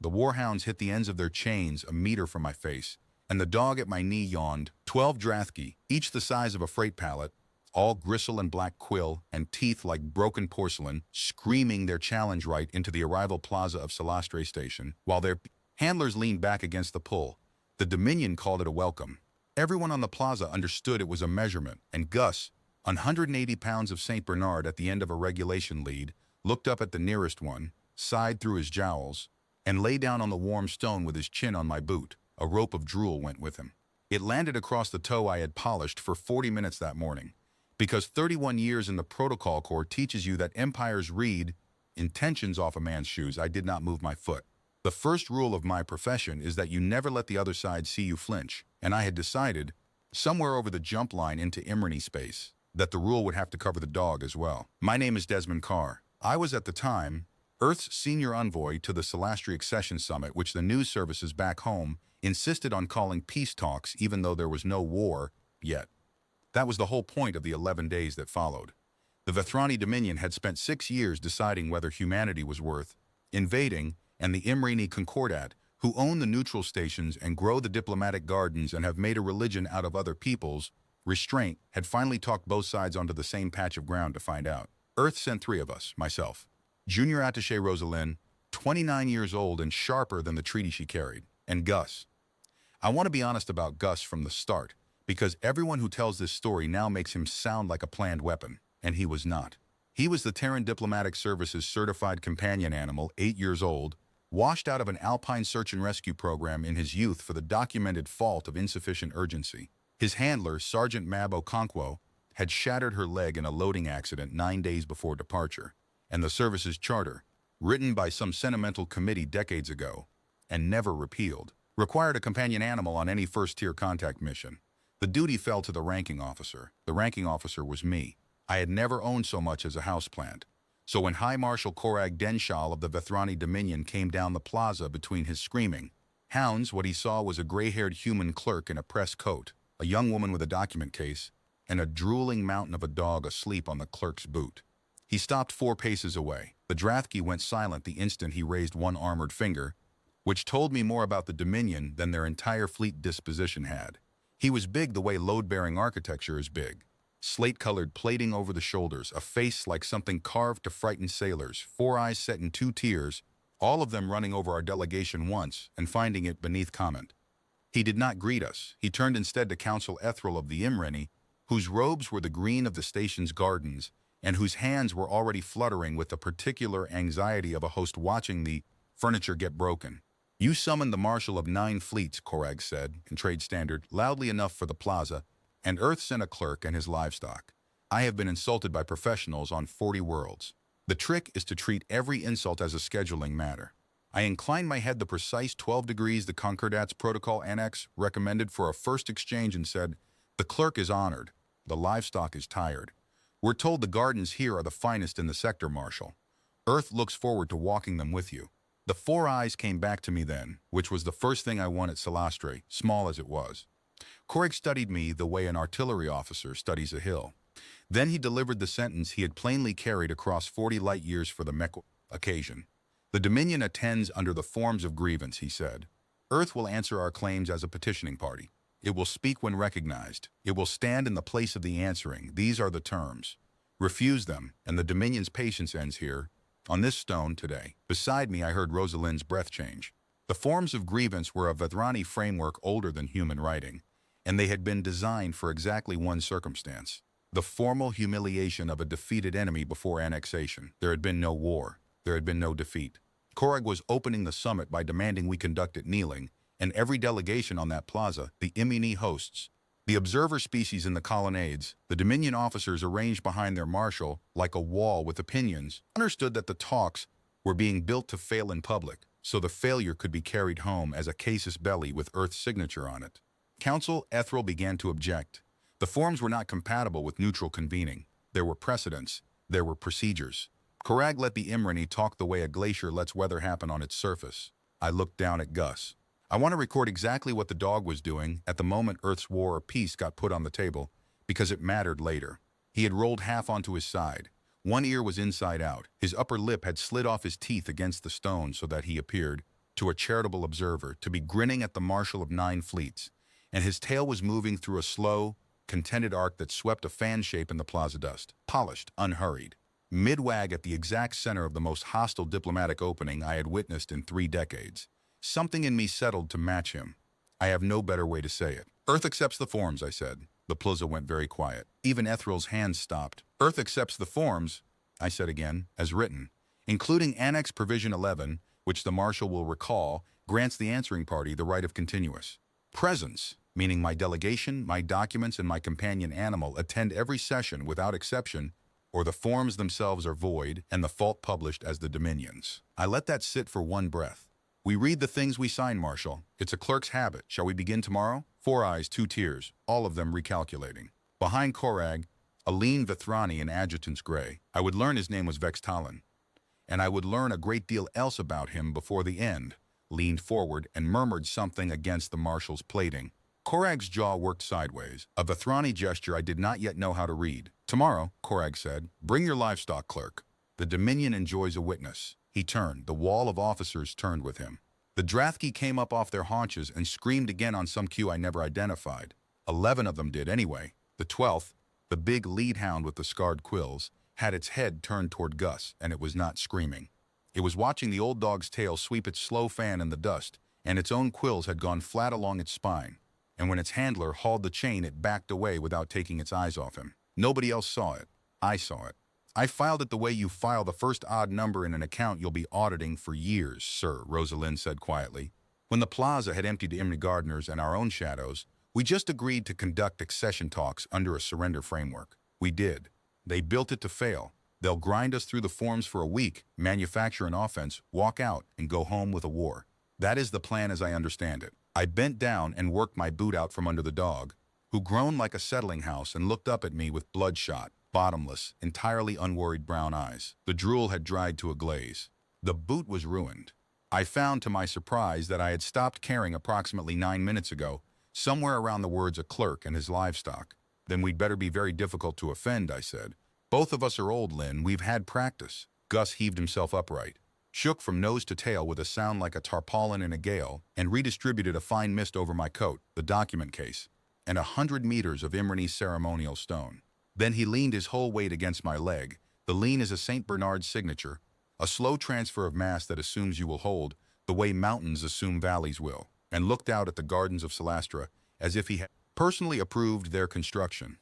The warhounds hit the ends of their chains a meter from my face, and the dog at my knee yawned. 12 Drathki, each the size of a freight pallet, all gristle and black quill and teeth like broken porcelain, screaming their challenge right into the arrival plaza of Salastre Station, while their handlers leaned back against the pull. The Dominion called it a welcome. Everyone on the plaza understood it was a measurement, and Gus, 180 pounds of St. Bernard at the end of a regulation lead, looked up at the nearest one, sighed through his jowls, and lay down on the warm stone with his chin on my boot. A rope of drool went with him. It landed across the toe I had polished for 40 minutes that morning, because 31 years in the Protocol Corps teaches you that empires read intentions off a man's shoes. I did not move my foot. The first rule of my profession is that you never let the other side see you flinch, and I had decided, somewhere over the jump line into Imrani space, that the rule would have to cover the dog as well. My name is Desmond Carr. I was at the time Earth's senior envoy to the Salastre Accession Summit, which the news services back home insisted on calling peace talks even though there was no war yet. That was the whole point of the 11 days that followed. The Vethrani Dominion had spent 6 years deciding whether humanity was worth invading, and the Imrini Concordat, who own the neutral stations and grow the diplomatic gardens and have made a religion out of other people's restraint, had finally talked both sides onto the same patch of ground to find out. Earth sent 3 of us, myself, Junior Attaché Rosalind, 29 years old and sharper than the treaty she carried, and Gus. I want to be honest about Gus from the start, because everyone who tells this story now makes him sound like a planned weapon, and he was not. He was the Terran Diplomatic Service's certified companion animal, 8 years old, washed out of an Alpine search and rescue program in his youth for the documented fault of insufficient urgency. His handler, Sergeant Mab Okonkwo, had shattered her leg in a loading accident 9 days before departure, and the service's charter, written by some sentimental committee decades ago, and never repealed, required a companion animal on any first-tier contact mission. The duty fell to the ranking officer. The ranking officer was me. I had never owned so much as a houseplant. So when High Marshal Korag Denshal of the Vethrani Dominion came down the plaza between his screaming hounds, what he saw was a gray-haired human clerk in a press coat, a young woman with a document case, and a drooling mountain of a dog asleep on the clerk's boot. He stopped 4 paces away. The Drathki went silent the instant he raised one armored finger, which told me more about the Dominion than their entire fleet disposition had. He was big the way load-bearing architecture is big. Slate-colored plating over the shoulders, a face like something carved to frighten sailors, 4 eyes set in 2 tiers, all of them running over our delegation once and finding it beneath comment. He did not greet us. He turned instead to Council Ethril of the Imreni, whose robes were the green of the station's gardens and whose hands were already fluttering with the particular anxiety of a host watching the furniture get broken. "You summoned the Marshal of 9 fleets," Korag said, in trade standard, loudly enough for the plaza, "and Earth sent a clerk and his livestock. I have been insulted by professionals on 40 worlds. The trick is to treat every insult as a scheduling matter." I inclined my head the precise 12 degrees the Concordat's Protocol Annex recommended for a first exchange and said, "The clerk is honored. The livestock is tired. We're told the gardens here are the finest in the sector, Marshal. Earth looks forward to walking them with you." The 4 eyes came back to me then, which was the first thing I won at Salastre, small as it was. Korag studied me the way an artillery officer studies a hill. Then he delivered the sentence he had plainly carried across 40 light years for the Mekwa occasion. "The Dominion attends under the forms of grievance," he said. "Earth will answer our claims as a petitioning party. It will speak when recognized. It will stand in the place of the answering. These are the terms. Refuse them, and the Dominion's patience ends here, on this stone today." Beside me, I heard Rosalind's breath change. The forms of grievance were a Vethrani framework older than human writing, and they had been designed for exactly one circumstance: the formal humiliation of a defeated enemy before annexation. There had been no war. There had been no defeat. Korag was opening the summit by demanding we conduct it kneeling, and every delegation on that plaza, the Imini hosts, the observer species in the colonnades, the Dominion officers arranged behind their marshal like a wall with opinions, understood that the talks were being built to fail in public, so the failure could be carried home as a casus belli with Earth's signature on it. Council Ethril began to object. The forms were not compatible with neutral convening. There were precedents. There were procedures. Korag let the Imrani talk the way a glacier lets weather happen on its surface. I looked down at Gus. I want to record exactly what the dog was doing at the moment Earth's war or peace got put on the table, because it mattered later. He had rolled half onto his side. One ear was inside out. His upper lip had slid off his teeth against the stone so that he appeared to a charitable observer, to be grinning at the marshal of 9 fleets, and his tail was moving through a slow, contented arc that swept a fan shape in the plaza dust, polished, unhurried. Mid-wag at the exact center of the most hostile diplomatic opening I had witnessed in 3 decades. Something in me settled to match him. I have no better way to say it. Earth accepts the forms, I said. The plaza went very quiet. Even Ethryl's hands stopped. Earth accepts the forms, I said again, as written, including Annex Provision 11, which the Marshal will recall, grants the answering party the right of continuous presence, meaning my delegation, my documents, and my companion animal attend every session without exception, or the forms themselves are void and the fault published as the Dominions. I let that sit for one breath. We read the things we sign, Marshal. It's a clerk's habit. Shall we begin tomorrow? 4 eyes, 2 tears, all of them recalculating. Behind Korag, a lean Vethrani in adjutant's gray. I would learn his name was Vextalan, and I would learn a great deal else about him before the end, leaned forward and murmured something against the Marshal's plating. Korag's jaw worked sideways, a Vethrani gesture I did not yet know how to read. Tomorrow, Korag said, bring your livestock, clerk. The Dominion enjoys a witness. He turned. The wall of officers turned with him. The Drathki came up off their haunches and screamed again on some cue I never identified. 11 of them did anyway. The 12th, the big lead hound with the scarred quills, had its head turned toward Gus, and it was not screaming. It was watching the old dog's tail sweep its slow fan in the dust, and its own quills had gone flat along its spine. And when its handler hauled the chain, it backed away without taking its eyes off him. Nobody else saw it. I saw it. I filed it the way you file the first odd number in an account you'll be auditing for years, sir, Rosalind said quietly. When the plaza had emptied Imri Gardeners and our own shadows, we just agreed to conduct accession talks under a surrender framework. We did. They built it to fail. They'll grind us through the forms for a week, manufacture an offense, walk out, and go home with a war. That is the plan as I understand it. I bent down and worked my boot out from under the dog, who groaned like a settling house and looked up at me with bloodshot, bottomless, entirely unworried brown eyes. The drool had dried to a glaze. The boot was ruined. I found to my surprise that I had stopped caring approximately 9 minutes ago, somewhere around the words a clerk and his livestock. Then we'd better be very difficult to offend, I said. Both of us are old, Lynn. We've had practice. Gus heaved himself upright, shook from nose to tail with a sound like a tarpaulin in a gale, and redistributed a fine mist over my coat, the document case, and 100 meters of Imrani's ceremonial stone. Then he leaned his whole weight against my leg. The lean is a St. Bernard signature, a slow transfer of mass that assumes you will hold, the way mountains assume valleys will, and looked out at the gardens of Celastra as if he had personally approved their construction.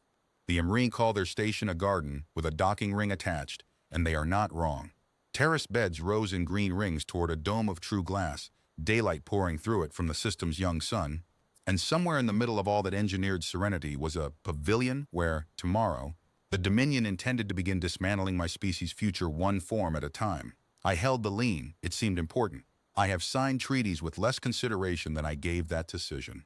The Imri call their station a garden with a docking ring attached, and they are not wrong. Terrace beds rose in green rings toward a dome of true glass, daylight pouring through it from the system's young sun, and somewhere in the middle of all that engineered serenity was a pavilion where, tomorrow, the Dominion intended to begin dismantling my species' future one form at a time. I held the lean. It seemed important. I have signed treaties with less consideration than I gave that decision.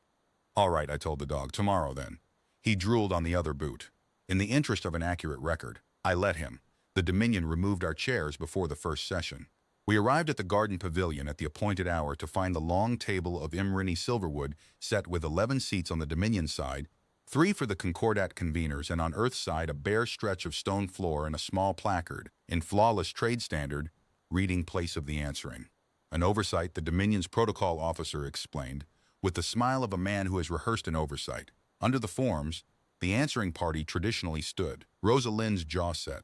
All right, I told the dog. Tomorrow, then. He drooled on the other boot. In the interest of an accurate record, I let him. The Dominion removed our chairs before the first session. We arrived at the garden pavilion at the appointed hour to find the long table of Imrini silverwood set with 11 seats on the Dominion side, 3 for the Concordat conveners, and on Earth's side a bare stretch of stone floor and a small placard, in flawless trade standard, reading place of the answering. An oversight, the Dominion's protocol officer explained, with the smile of a man who has rehearsed an oversight. Under the forms, the answering party traditionally stood. Rosalind's jaw set.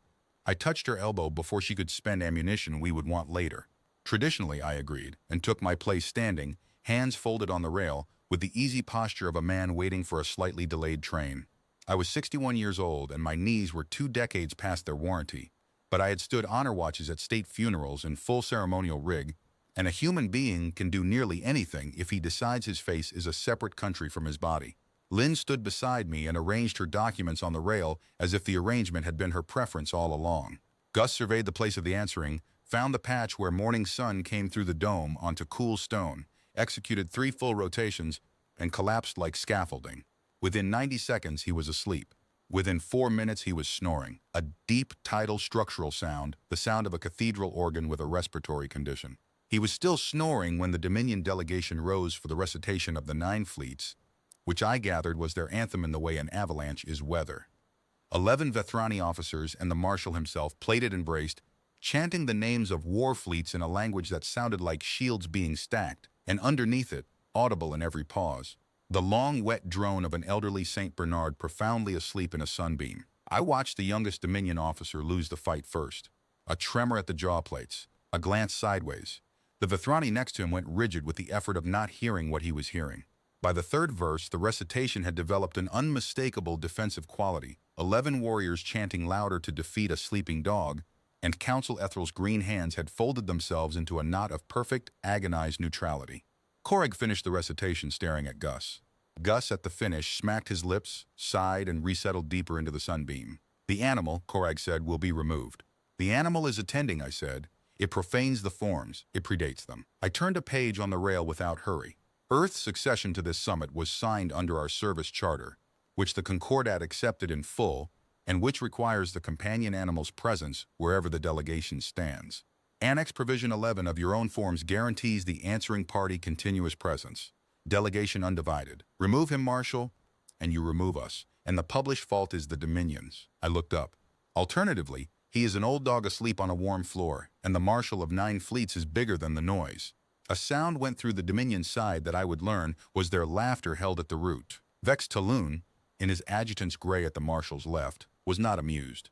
I touched her elbow before she could spend ammunition we would want later. Traditionally, I agreed, and took my place standing, hands folded on the rail, with the easy posture of a man waiting for a slightly delayed train. I was 61 years old, and my knees were 2 decades past their warranty, but I had stood honor watches at state funerals in full ceremonial rig, and a human being can do nearly anything if he decides his face is a separate country from his body. Lynn stood beside me and arranged her documents on the rail as if the arrangement had been her preference all along. Gus surveyed the place of the answering, found the patch where morning sun came through the dome onto cool stone, executed 3 full rotations, and collapsed like scaffolding. Within 90 seconds, he was asleep. Within 4 minutes, he was snoring, a deep, tidal structural sound, the sound of a cathedral organ with a respiratory condition. He was still snoring when the Dominion delegation rose for the recitation of the 9 fleets, which I gathered was their anthem in the way an avalanche is weather. 11 Vethrani officers and the marshal himself, plated and braced, chanting the names of war fleets in a language that sounded like shields being stacked, and underneath it, audible in every pause, the long, wet drone of an elderly St. Bernard profoundly asleep in a sunbeam. I watched the youngest Dominion officer lose the fight first. A tremor at the jaw plates, a glance sideways. The Vithrani next to him went rigid with the effort of not hearing what he was hearing. By the third verse, the recitation had developed an unmistakable defensive quality, 11 warriors chanting louder to defeat a sleeping dog, and Counsel Ethel's green hands had folded themselves into a knot of perfect, agonized neutrality. Coreg finished the recitation staring at Gus. Gus, at the finish, smacked his lips, sighed, and resettled deeper into the sunbeam. "The animal," Coreg said, "will be removed." "The animal is attending," I said. "It profanes the forms. It predates them." I turned a page on the rail without hurry. Earth's succession to this summit was signed under our service charter, which the Concordat accepted in full, and which requires the companion animal's presence wherever the delegation stands. Annex Provision 11 of your own forms guarantees the answering party continuous presence. Delegation undivided. Remove him, Marshal, and you remove us, and the published fault is the Dominion's. I looked up. Alternatively, he is an old dog asleep on a warm floor, and the Marshal of 9 fleets is bigger than the noise. A sound went through the Dominion's side that I would learn was their laughter held at the root. Vex Talun, in his adjutant's gray at the Marshal's left, was not amused.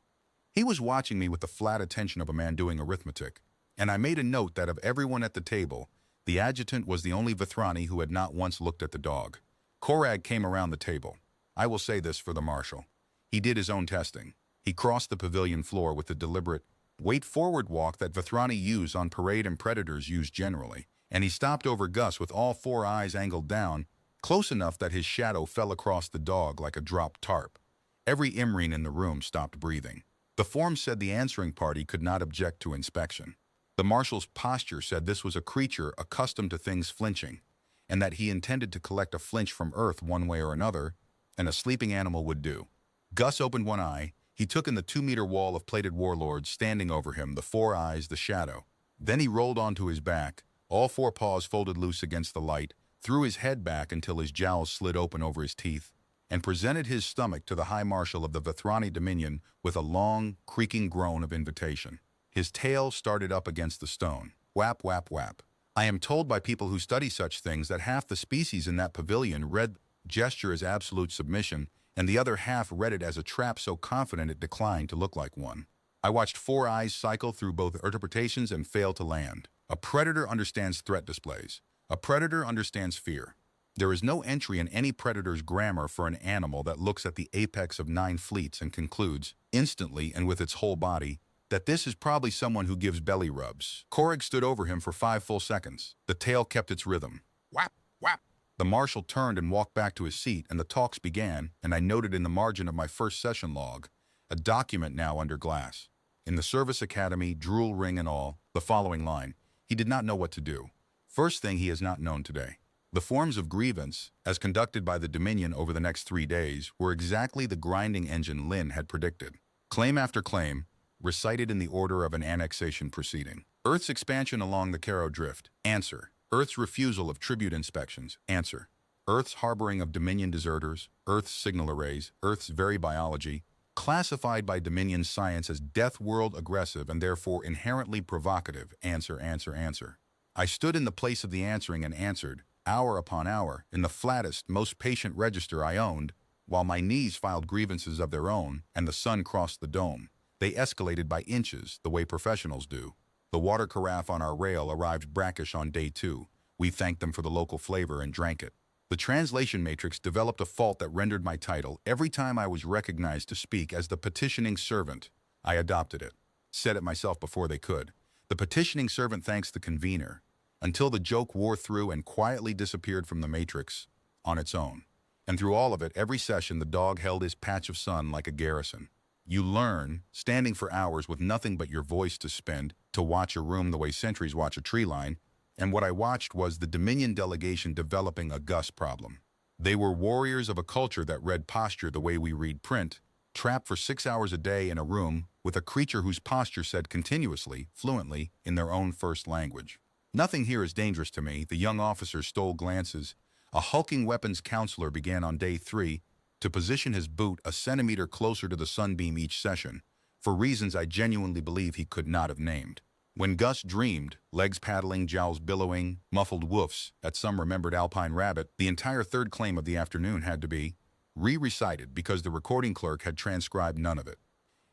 He was watching me with the flat attention of a man doing arithmetic, and I made a note that of everyone at the table, the adjutant was the only Vithrani who had not once looked at the dog. Corag came around the table. I will say this for the Marshal. He did his own testing. He crossed the pavilion floor with the deliberate, wait-forward walk that Vithrani use on parade and predators use generally, and he stopped over Gus with all 4 eyes angled down, close enough that his shadow fell across the dog like a dropped tarp. Every Imrine in the room stopped breathing. The form said the answering party could not object to inspection. The Marshal's posture said this was a creature accustomed to things flinching, and that he intended to collect a flinch from Earth one way or another, and a sleeping animal would do. Gus opened one eye. He took in the 2-meter wall of plated warlords standing over him, the 4 eyes, the shadow. Then he rolled onto his back, all 4 paws folded loose against the light, threw his head back until his jowls slid open over his teeth, and presented his stomach to the High Marshal of the Vithrani Dominion with a long, creaking groan of invitation. His tail started up against the stone. Whap, whap, whap. I am told by people who study such things that half the species in that pavilion read gesture as absolute submission, and the other half read it as a trap so confident it declined to look like one. I watched 4 eyes cycle through both interpretations and fail to land. A predator understands threat displays. A predator understands fear. There is no entry in any predator's grammar for an animal that looks at the apex of 9 fleets and concludes, instantly and with its whole body, that this is probably someone who gives belly rubs. Corrig stood over him for 5 full seconds. The tail kept its rhythm. Whap, whap. The Marshal turned and walked back to his seat, and the talks began, and I noted in the margin of my first session log, a document now under glass. In the service academy, drool ring and all, the following line. He did not know what to do. First thing he has not known today. The forms of grievance, as conducted by the Dominion over the next 3 days, were exactly the grinding engine Lynn had predicted. Claim after claim, recited in the order of an annexation proceeding. Earth's expansion along the Caro Drift. Answer. Earth's refusal of tribute inspections. Answer. Earth's harboring of Dominion deserters. Earth's signal arrays. Earth's very biology. Classified by Dominion science as death world aggressive and therefore inherently provocative. Answer, answer, answer. I stood in the place of the answering and answered, hour upon hour, in the flattest, most patient register I owned, while my knees filed grievances of their own and the sun crossed the dome. They escalated by inches, the way professionals do. The water carafe on our rail arrived brackish on day 2. We thanked them for the local flavor and drank it. The translation matrix developed a fault that rendered my title, every time I was recognized to speak as the petitioning servant. I adopted it. Said it myself before they could. The petitioning servant thanks the convener, until the joke wore through and quietly disappeared from the matrix on its own. And through all of it, every session, the dog held his patch of sun like a garrison. You learn, standing for hours with nothing but your voice to spend, to watch a room the way sentries watch a tree line, and what I watched was the Dominion delegation developing a Gus problem. They were warriors of a culture that read posture the way we read print, trapped for 6 hours a day in a room with a creature whose posture said continuously, fluently, in their own first language. Nothing here is dangerous to me. The young officers stole glances. A hulking weapons counselor began on day 3 to position his boot a centimeter closer to the sunbeam each session, for reasons I genuinely believe he could not have named. When Gus dreamed, legs paddling, jowls billowing, muffled woofs, at some remembered alpine rabbit, the entire third claim of the afternoon had to be re-recited because the recording clerk had transcribed none of it.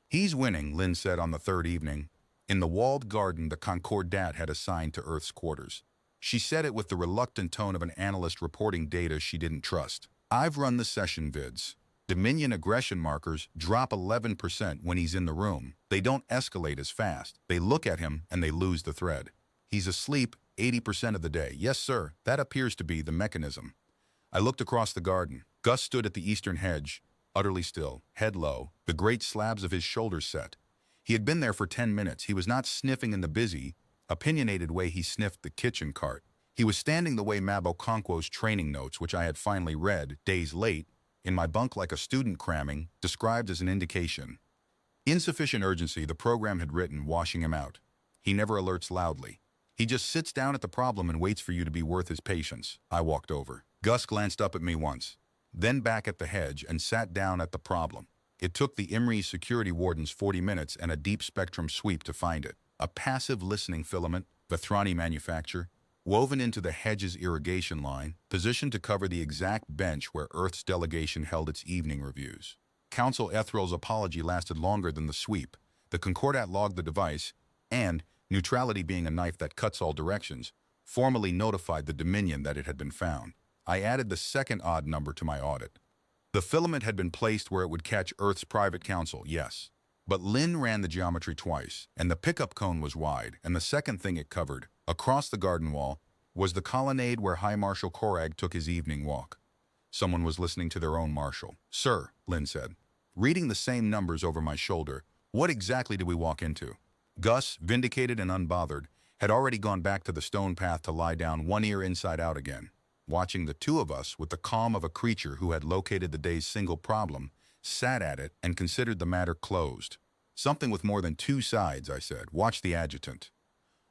He's winning, Lynn said on the third evening, in the walled garden the Concordat had assigned to Earth's quarters. She said it with the reluctant tone of an analyst reporting data she didn't trust. I've run the session vids. Dominion aggression markers drop 11% when he's in the room. They don't escalate as fast. They look at him and they lose the thread. He's asleep 80% of the day. Yes, sir, that appears to be the mechanism. I looked across the garden. Gus stood at the eastern hedge, utterly still, head low, the great slabs of his shoulders set. He had been there for 10 minutes. He was not sniffing in the busy, opinionated way he sniffed the kitchen cart. He was standing the way Mabo Conquo's training notes, which I had finally read, days late, in my bunk like a student cramming, described as an indication. Insufficient urgency, the program had written, washing him out. He never alerts loudly. He just sits down at the problem and waits for you to be worth his patience. I walked over. Gus glanced up at me once, then back at the hedge and sat down at the problem. It took the Imri security wardens 40 minutes and a deep spectrum sweep to find it. A passive listening filament, Vethrani manufacture, woven into the hedge's irrigation line, positioned to cover the exact bench where Earth's delegation held its evening reviews. Counsel Ethrel's apology lasted longer than the sweep. The Concordat logged the device, and, neutrality being a knife that cuts all directions, formally notified the Dominion that it had been found. I added the second odd number to my audit. The filament had been placed where it would catch Earth's private counsel, yes. But Lynn ran the geometry twice, and the pickup cone was wide, and the second thing it covered, across the garden wall, was the colonnade where High Marshal Korag took his evening walk. Someone was listening to their own marshal. Sir, Lynn said, reading the same numbers over my shoulder, what exactly did we walk into? Gus, vindicated and unbothered, had already gone back to the stone path to lie down one ear inside out again, watching the two of us with the calm of a creature who had located the day's single problem, sat at it and considered the matter closed. Something with more than two sides, I said. Watch the adjutant.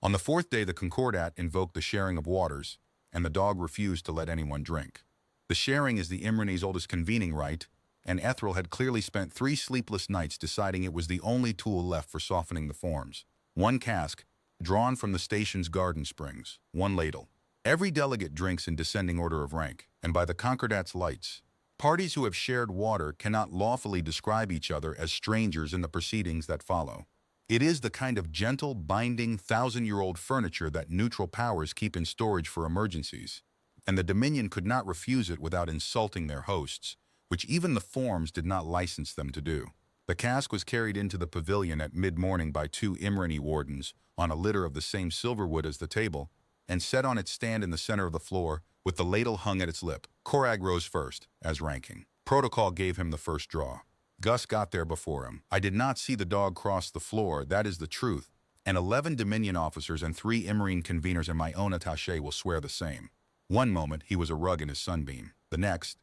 On the fourth day, the Concordat invoked the sharing of waters, and the dog refused to let anyone drink. The sharing is the Imrani's oldest convening rite, and Ethrel had clearly spent 3 sleepless nights deciding it was the only tool left for softening the forms. 1 cask, drawn from the station's garden springs, 1 ladle. Every delegate drinks in descending order of rank, and by the Concordat's lights. Parties who have shared water cannot lawfully describe each other as strangers in the proceedings that follow. It is the kind of gentle, binding, 1,000-year-old furniture that neutral powers keep in storage for emergencies, and the Dominion could not refuse it without insulting their hosts, which even the forms did not license them to do. The cask was carried into the pavilion at mid-morning by 2 Imrani wardens on a litter of the same silverwood as the table, and set on its stand in the center of the floor, with the ladle hung at its lip. Korag rose first, as ranking. Protocol gave him the first draw. Gus got there before him. I did not see the dog cross the floor, that is the truth, and 11 Dominion officers and 3 Imrine conveners and my own attaché will swear the same. One moment, he was a rug in his sunbeam. The next,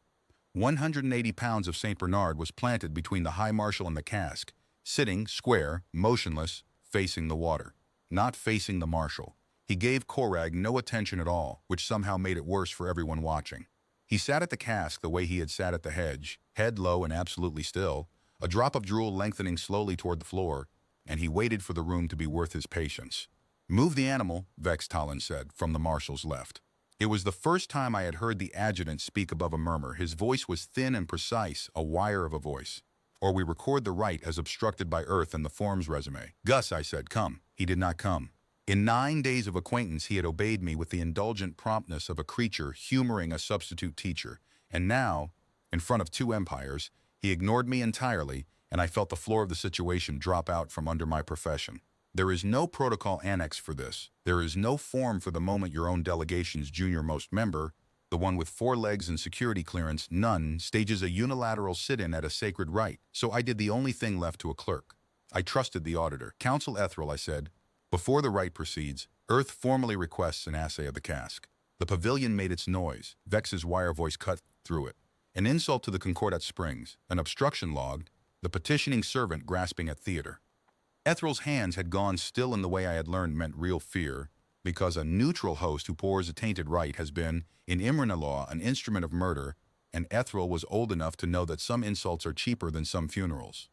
180 pounds of St. Bernard was planted between the High Marshal and the cask, sitting, square, motionless, facing the water, not facing the Marshal. He gave Korag no attention at all, which somehow made it worse for everyone watching. He sat at the cask the way he had sat at the hedge, head low and absolutely still, a drop of drool lengthening slowly toward the floor, and he waited for the room to be worth his patience. Move the animal, Vex Talon said, from the Marshal's left. It was the first time I had heard the adjutant speak above a murmur. His voice was thin and precise, a wire of a voice. Or we record the right as obstructed by Earth and the form's resume. Gus, I said, come. He did not come. In 9 days of acquaintance, he had obeyed me with the indulgent promptness of a creature humoring a substitute teacher. And now, in front of 2 empires, he ignored me entirely, and I felt the floor of the situation drop out from under my profession. There is no protocol annex for this. There is no form for the moment your own delegation's junior-most member, the one with 4 legs and security clearance, none, stages a unilateral sit-in at a sacred rite. So I did the only thing left to a clerk. I trusted the auditor. Counsel Ethrel, I said, before the rite proceeds, Earth formally requests an assay of the cask. The pavilion made its noise. Vex's wire voice cut through it. An insult to the Concordat Springs, an obstruction logged, the petitioning servant grasping at theater. Ethrel's hands had gone still in the way I had learned meant real fear, because a neutral host who pours a tainted rite has been, in Imrana law, an instrument of murder, and Ethrel was old enough to know that some insults are cheaper than some funerals.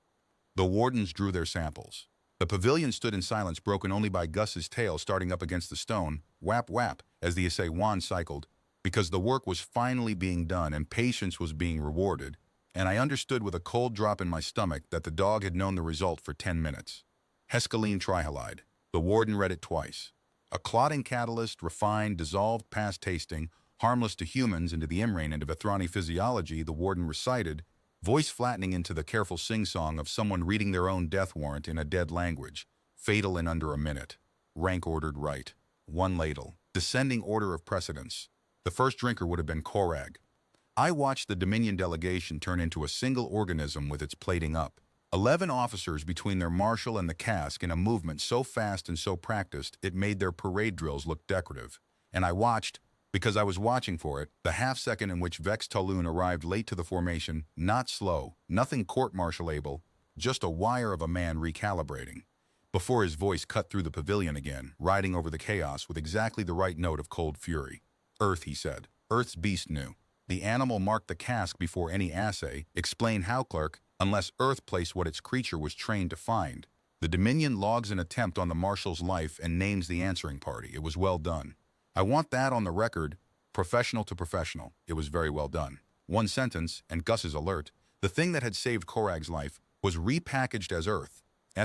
The wardens drew their samples. The pavilion stood in silence, broken only by Gus's tail starting up against the stone, whap whap, as the assay wand cycled, because the work was finally being done and patience was being rewarded, and I understood with a cold drop in my stomach that the dog had known the result for 10 minutes. Hescaline trihalide. The warden read it twice. A clotting catalyst, refined, dissolved past tasting, harmless to humans and to the Imrain and to Vethrani physiology, the warden recited, voice flattening into the careful sing-song of someone reading their own death warrant in a dead language, fatal in under a minute. Rank ordered right. 1 ladle. Descending order of precedence. The first drinker would have been Korag. I watched the Dominion delegation turn into a single organism with its plating up. 11 officers between their marshal and the cask in a movement so fast and so practiced it made their parade drills look decorative. And I watched, because I was watching for it, the half-second in which Vex Tulun arrived late to the formation, not slow, nothing court-martialable, just a wire of a man recalibrating, before his voice cut through the pavilion again, riding over the chaos with exactly the right note of cold fury. Earth, he said. Earth's beast knew. The animal marked the cask before any assay, explain how, clerk, unless Earth placed what its creature was trained to find. The Dominion logs an attempt on the marshal's life and names the answering party. It was well done. I want that on the record, professional to professional. It was very well done. 1 sentence, and Gus's alert. The thing that had saved Korag's life was repackaged as Earth's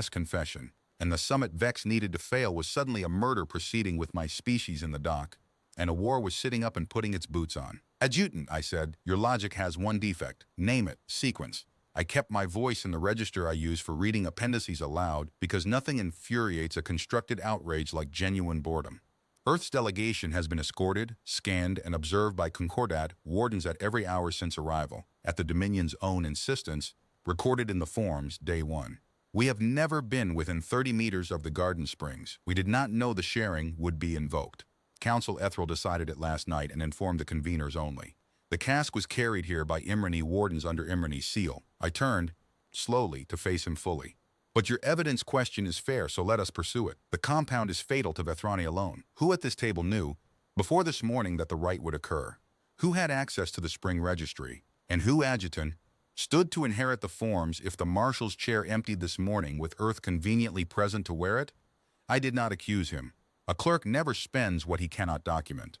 confession, and the summit Vex needed to fail was suddenly a murder proceeding with my species in the dock, and a war was sitting up and putting its boots on. Adjutant, I said, your logic has one defect. Name it. Sequence. I kept my voice in the register I use for reading appendices aloud because nothing infuriates a constructed outrage like genuine boredom. Earth's delegation has been escorted, scanned, and observed by Concordat wardens at every hour since arrival, at the Dominion's own insistence, recorded in the forms, day 1. We have never been within 30 meters of the garden springs. We did not know the sharing would be invoked. Council Ethrel decided it last night and informed the conveners only. The cask was carried here by Imrani wardens under Imrani's seal. I turned, slowly, to face him fully. But your evidence question is fair, so let us pursue it. The compound is fatal to Vethrani alone. Who at this table knew, before this morning, that the right would occur? Who had access to the spring registry? And who, adjutant, stood to inherit the forms if the marshal's chair emptied this morning with Earth conveniently present to wear it? I did not accuse him. A clerk never spends what he cannot document.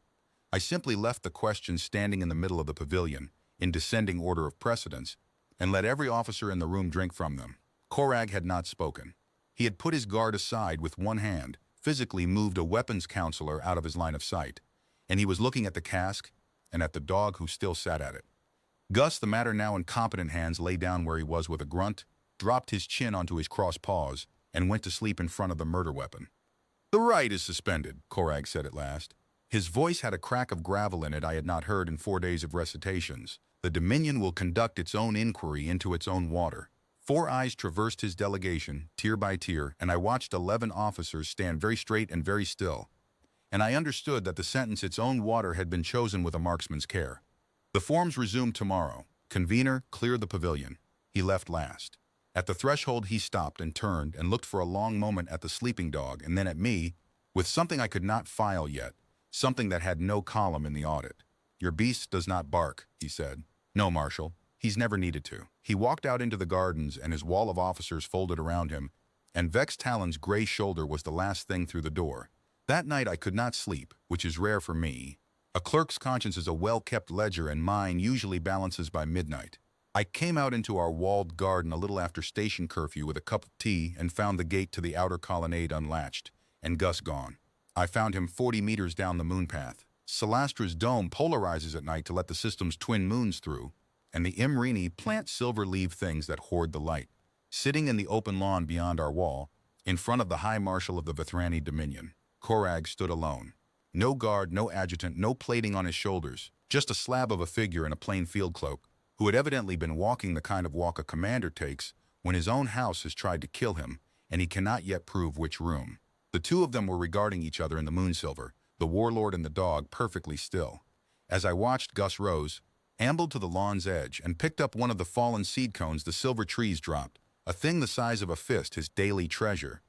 I simply left the question standing in the middle of the pavilion, in descending order of precedence, and let every officer in the room drink from them. Korag had not spoken. He had put his guard aside with one hand, physically moved a weapons counselor out of his line of sight, and he was looking at the cask and at the dog who still sat at it. Gus, the matter now in competent hands, lay down where he was with a grunt, dropped his chin onto his crossed paws, and went to sleep in front of the murder weapon. The right is suspended, Korag said at last. His voice had a crack of gravel in it I had not heard in 4 days of recitations. The Dominion will conduct its own inquiry into its own water. 4 eyes traversed his delegation, tier by tier, and I watched 11 officers stand very straight and very still. And I understood that the sentence its own water had been chosen with a marksman's care. The forms resumed tomorrow. Convener, clear the pavilion. He left last. At the threshold he stopped and turned and looked for a long moment at the sleeping dog and then at me, with something I could not file yet, something that had no column in the audit. Your beast does not bark, he said. No, Marshal. He's never needed to. He walked out into the gardens and his wall of officers folded around him, and Vex Talon's gray shoulder was the last thing through the door. That night I could not sleep, which is rare for me. A clerk's conscience is a well-kept ledger and mine usually balances by midnight. I came out into our walled garden a little after station curfew with a cup of tea and found the gate to the outer colonnade unlatched, and Gus gone. I found him 40 meters down the moon path. Celastra's dome polarizes at night to let the system's twin moons through, and the Imrini plant silver-leaf things that hoard the light. Sitting in the open lawn beyond our wall, in front of the High Marshal of the Vethrani Dominion, Korag stood alone. No guard, no adjutant, no plating on his shoulders, just a slab of a figure in a plain field cloak, who had evidently been walking the kind of walk a commander takes when his own house has tried to kill him, and he cannot yet prove which room. The two of them were regarding each other in the moonsilver, the warlord and the dog perfectly still. As I watched, Gus rose, ambled to the lawn's edge, and picked up one of the fallen seed cones the silver trees dropped, a thing the size of a fist, his daily treasure.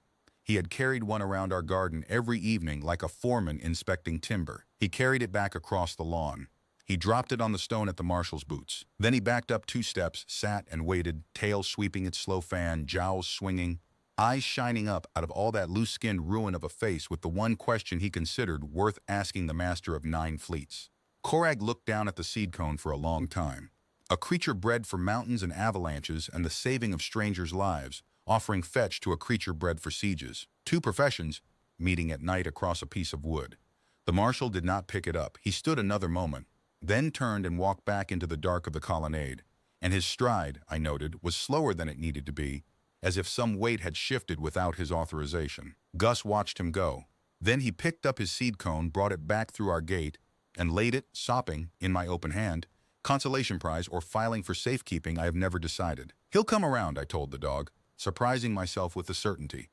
He had carried one around our garden every evening like a foreman inspecting timber. He carried it back across the lawn. He dropped it on the stone at the marshal's boots. Then he backed up 2 steps, sat and waited, tail sweeping its slow fan, jowls swinging, eyes shining up out of all that loose-skinned ruin of a face with the one question he considered worth asking the master of 9 fleets. Korag looked down at the seed cone for a long time. A creature bred for mountains and avalanches and the saving of strangers' lives, offering fetch to a creature bred for sieges. 2 professions, meeting at night across a piece of wood. The marshal did not pick it up. He stood another moment, then turned and walked back into the dark of the colonnade. And his stride, I noted, was slower than it needed to be, as if some weight had shifted without his authorization. Gus watched him go. Then he picked up his seed cone, brought it back through our gate, and laid it, sopping, in my open hand. Consolation prize or filing for safekeeping, I have never decided. He'll come around, I told the dog, surprising myself with the certainty.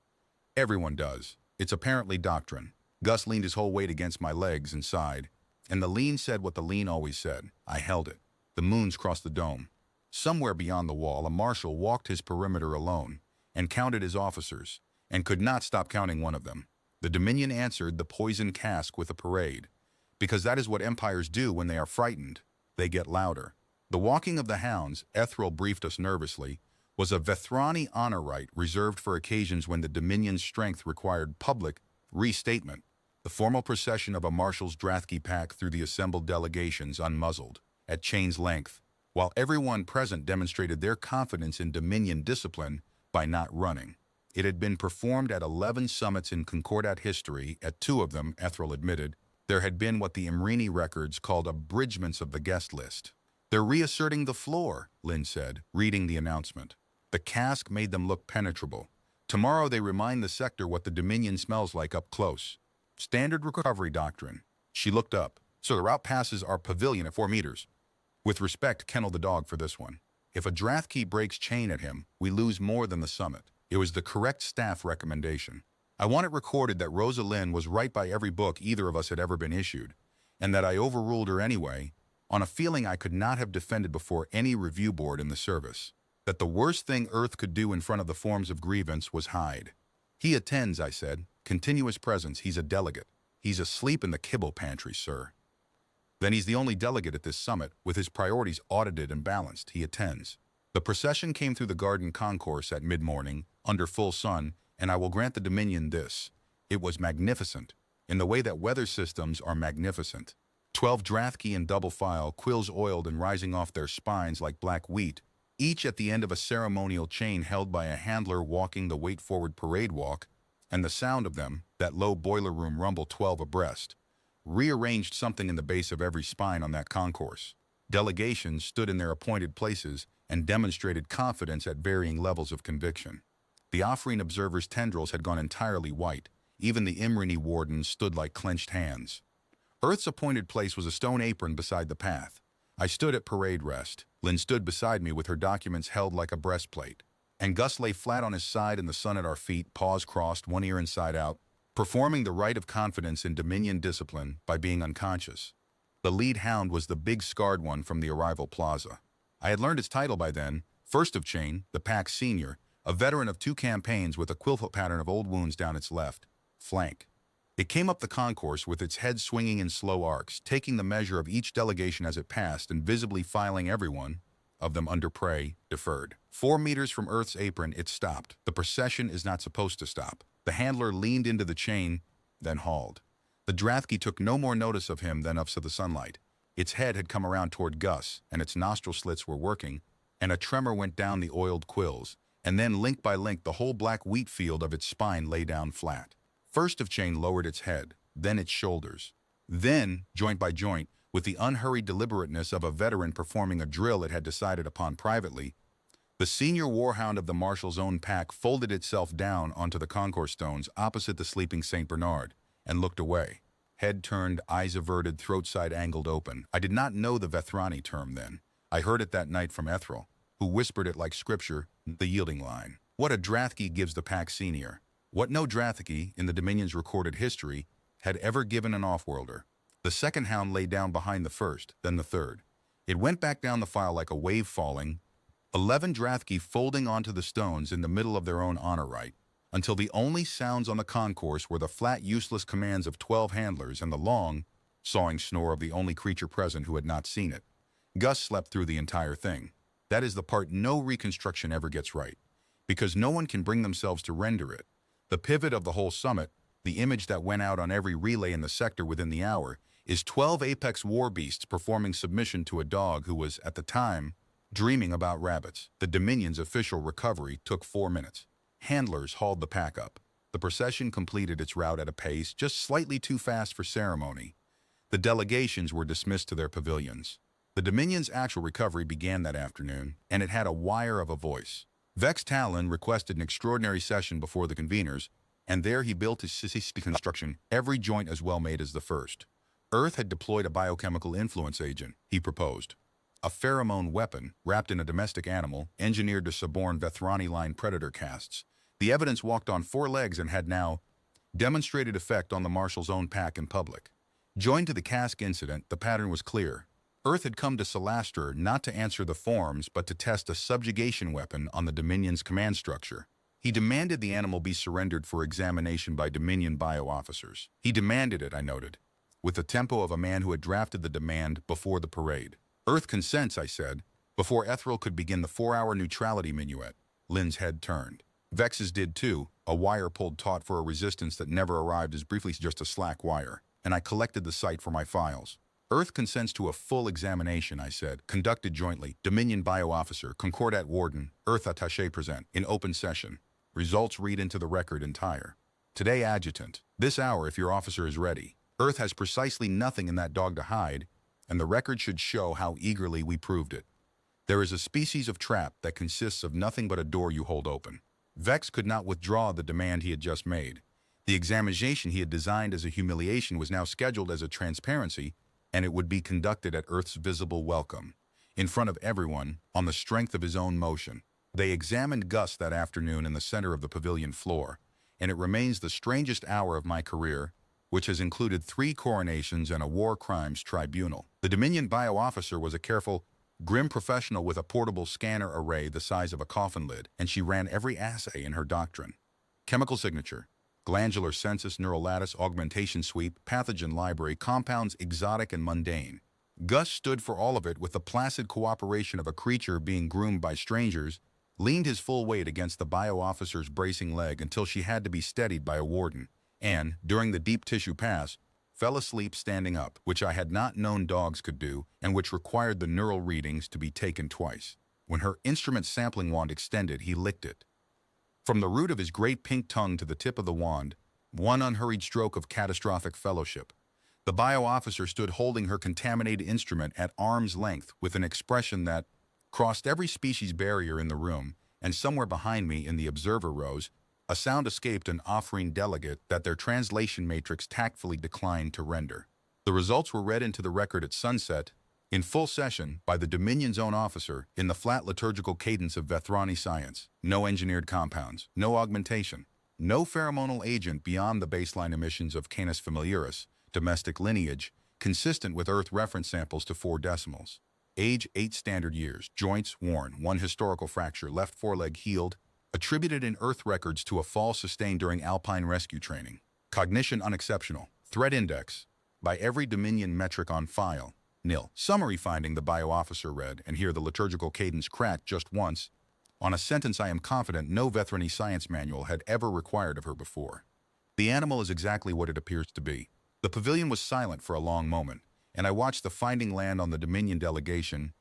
Everyone does. It's apparently doctrine. Gus leaned his whole weight against my legs and sighed, and the lean said what the lean always said. I held it. The moons crossed the dome. Somewhere beyond the wall, a marshal walked his perimeter alone, and counted his officers, and could not stop counting one of them. The Dominion answered the poison cask with a parade, because that is what empires do when they are frightened. They get louder. The walking of the hounds, Ethril briefed us nervously, was a Vethrani honor rite reserved for occasions when the Dominion's strength required public restatement. The formal procession of a marshal's Drathki pack through the assembled delegations unmuzzled, at chain's length, while everyone present demonstrated their confidence in Dominion discipline by not running. It had been performed at 11 summits in Concordat history. At 2 of them, Ethril admitted, there had been what the Imrini records called abridgments of the guest list. They're reasserting the floor, Lynn said, reading the announcement. The cask made them look penetrable. Tomorrow they remind the sector what the Dominion smells like up close. Standard recovery doctrine. She looked up. So the route passes our pavilion at 4 meters. With respect, kennel the dog for this one. If a Drathki breaks chain at him, we lose more than the summit. It was the correct staff recommendation. I want it recorded that Rosa Lynn was right by every book either of us had ever been issued, and that I overruled her anyway, on a feeling I could not have defended before any review board in the service. That the worst thing Earth could do in front of the forms of grievance was hide. He attends, I said. Continuous presence, he's a delegate. He's asleep in the kibble pantry, sir. Then he's the only delegate at this summit, with his priorities audited and balanced. He attends. The procession came through the garden concourse at mid-morning, under full sun, and I will grant the Dominion this. It was magnificent, in the way that weather systems are magnificent. 12 Drathki in double file, quills oiled and rising off their spines like black wheat, each at the end of a ceremonial chain held by a handler walking the wait-forward parade walk, and the sound of them, that low boiler room rumble 12 abreast, rearranged something in the base of every spine on that concourse. Delegations stood in their appointed places and demonstrated confidence at varying levels of conviction. The offering observers' tendrils had gone entirely white. Even the Imrini wardens stood like clenched hands. Earth's appointed place was a stone apron beside the path. I stood at parade rest. Lynn stood beside me with her documents held like a breastplate. And Gus lay flat on his side in the sun at our feet, paws crossed, one ear inside out, performing the rite of confidence in Dominion discipline by being unconscious. The lead hound was the big scarred one from the arrival plaza. I had learned its title by then, first of chain, the pack senior, a veteran of 2 campaigns with a quillfoot pattern of old wounds down its left flank. It came up the concourse with its head swinging in slow arcs, taking the measure of each delegation as it passed and visibly filing everyone of them under prey, deferred. 4 meters from Earth's apron, it stopped. The procession is not supposed to stop. The handler leaned into the chain, then hauled. The Drathki took no more notice of him than of the sunlight. Its head had come around toward Gus, and its nostril slits were working, and a tremor went down the oiled quills, and then link by link the whole black wheat field of its spine lay down flat. First of chain lowered its head, then its shoulders. Then, joint by joint, with the unhurried deliberateness of a veteran performing a drill it had decided upon privately, the senior warhound of the marshal's own pack folded itself down onto the concourse stones opposite the sleeping St. Bernard, and looked away. Head turned, eyes averted, throat side angled open. I did not know the Vethrani term then. I heard it that night from Ethril, who whispered it like scripture, the yielding line. What a Drathki gives the pack senior. What no Drathki, in the Dominion's recorded history, had ever given an offworlder. The second hound lay down behind the first, then the third. It went back down the file like a wave falling, 11 Drathki folding onto the stones in the middle of their own honor rite, until the only sounds on the concourse were the flat, useless commands of 12 handlers and the long, sawing snore of the only creature present who had not seen it. Gus slept through the entire thing. That is the part no reconstruction ever gets right, because no one can bring themselves to render it. The pivot of the whole summit, the image that went out on every relay in the sector within the hour, is 12 apex war beasts performing submission to a dog who was, at the time, dreaming about rabbits. The Dominion's official recovery took 4 minutes. Handlers hauled the pack up. The procession completed its route at a pace just slightly too fast for ceremony. The delegations were dismissed to their pavilions. The Dominion's actual recovery began that afternoon, and it had a wire of a voice. Vex Talon requested an extraordinary session before the conveners, and there he built his construction, every joint as well made as the first. Earth had deployed a biochemical influence agent, he proposed. A pheromone weapon, wrapped in a domestic animal, engineered to suborn Vethrani-line predator castes. The evidence walked on 4 legs and had now demonstrated effect on the Marshal's own pack in public. Joined to the cask incident, the pattern was clear. Earth had come to Solastra not to answer the forms, but to test a subjugation weapon on the Dominion's command structure. He demanded the animal be surrendered for examination by Dominion bio-officers. He demanded it, I noted, with the tempo of a man who had drafted the demand before the parade. Earth consents, I said, before Ethereal could begin the 4-hour neutrality minuet. Lynn's head turned. Vex's did too, a wire pulled taut for a resistance that never arrived as briefly as just a slack wire, and I collected the site for my files. Earth consents to a full examination, I said, conducted jointly. Dominion bio-officer, Concordat warden, Earth attaché present, in open session. Results read into the record entire. Today, adjutant. This hour, if your officer is ready. Earth has precisely nothing in that dog to hide, and the record should show how eagerly we proved it. There is a species of trap that consists of nothing but a door you hold open. Vex could not withdraw the demand he had just made. The examination he had designed as a humiliation was now scheduled as a transparency, and it would be conducted at Earth's visible welcome, in front of everyone, on the strength of his own motion. They examined Gus that afternoon in the center of the pavilion floor, and it remains the strangest hour of my career, which has included 3 coronations and a war crimes tribunal. The Dominion bio-officer was a careful, grim professional with a portable scanner array the size of a coffin lid, and she ran every assay in her doctrine. Chemical signature, glandular census, neural lattice, augmentation sweep, pathogen library, compounds exotic and mundane. Gus stood for all of it with the placid cooperation of a creature being groomed by strangers, leaned his full weight against the bio-officer's bracing leg until she had to be steadied by a warden, and, during the deep tissue pass, fell asleep standing up, which I had not known dogs could do, and which required the neural readings to be taken twice. When her instrument sampling wand extended, he licked it. From the root of his great pink tongue to the tip of the wand, one unhurried stroke of catastrophic fellowship. The bio-officer stood holding her contaminated instrument at arm's length with an expression that crossed every species barrier in the room, and somewhere behind me in the observer rows, a sound escaped an offering delegate that their translation matrix tactfully declined to render. The results were read into the record at sunset, in full session, by the Dominion's own officer, in the flat liturgical cadence of Vethrani science. No engineered compounds, no augmentation, no pheromonal agent beyond the baseline emissions of Canis familiaris, domestic lineage, consistent with Earth reference samples to 4 decimals. Age 8 standard years, joints worn, 1 historical fracture, left foreleg healed, attributed in Earth records to a fall sustained during alpine rescue training. Cognition unexceptional. Threat index, by every Dominion metric on file, nil. Summary finding, the bio-officer read, and here the liturgical cadence cracked just once, on a sentence I am confident no Vethrani science manual had ever required of her before. The animal is exactly what it appears to be. The pavilion was silent for a long moment, and I watched the finding land on the Dominion delegation,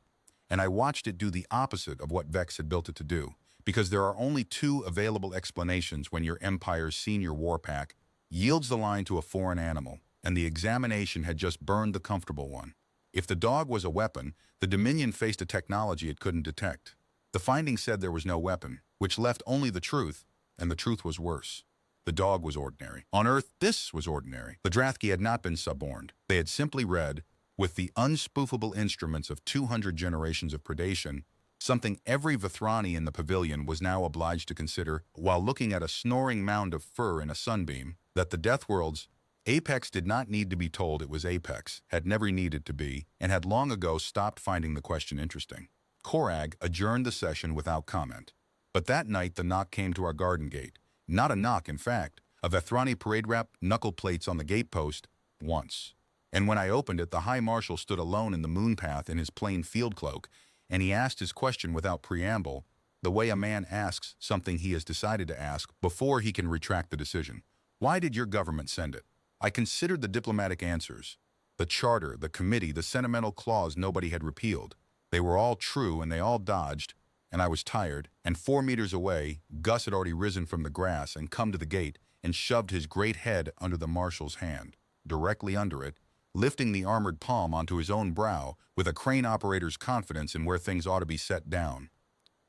and I watched it do the opposite of what Vex had built it to do, because there are only 2 available explanations when your Empire's senior war pack yields the line to a foreign animal, and the examination had just burned the comfortable one. If the dog was a weapon, the Dominion faced a technology it couldn't detect. The findings said there was no weapon, which left only the truth, and the truth was worse. The dog was ordinary. On Earth, this was ordinary. The Drathki had not been suborned. They had simply read, with the unspoofable instruments of 200 generations of predation, something every Vethrani in the pavilion was now obliged to consider while looking at a snoring mound of fur in a sunbeam, that the Deathworld's apex did not need to be told it was apex, had never needed to be, and had long ago stopped finding the question interesting. Korag adjourned the session without comment. But that night the knock came to our garden gate. Not a knock, in fact. A Vethrani parade rep, knuckle plates on the gatepost, once. And when I opened it, the High Marshal stood alone in the moon path in his plain field cloak, and he asked his question without preamble, the way a man asks something he has decided to ask before he can retract the decision. Why did your government send it? I considered the diplomatic answers. The charter, the committee, the sentimental clause nobody had repealed. They were all true and they all dodged, and I was tired, and 4 meters away, Gus had already risen from the grass and come to the gate and shoved his great head under the marshal's hand, directly under it, lifting the armored palm onto his own brow with a crane operator's confidence in where things ought to be set down.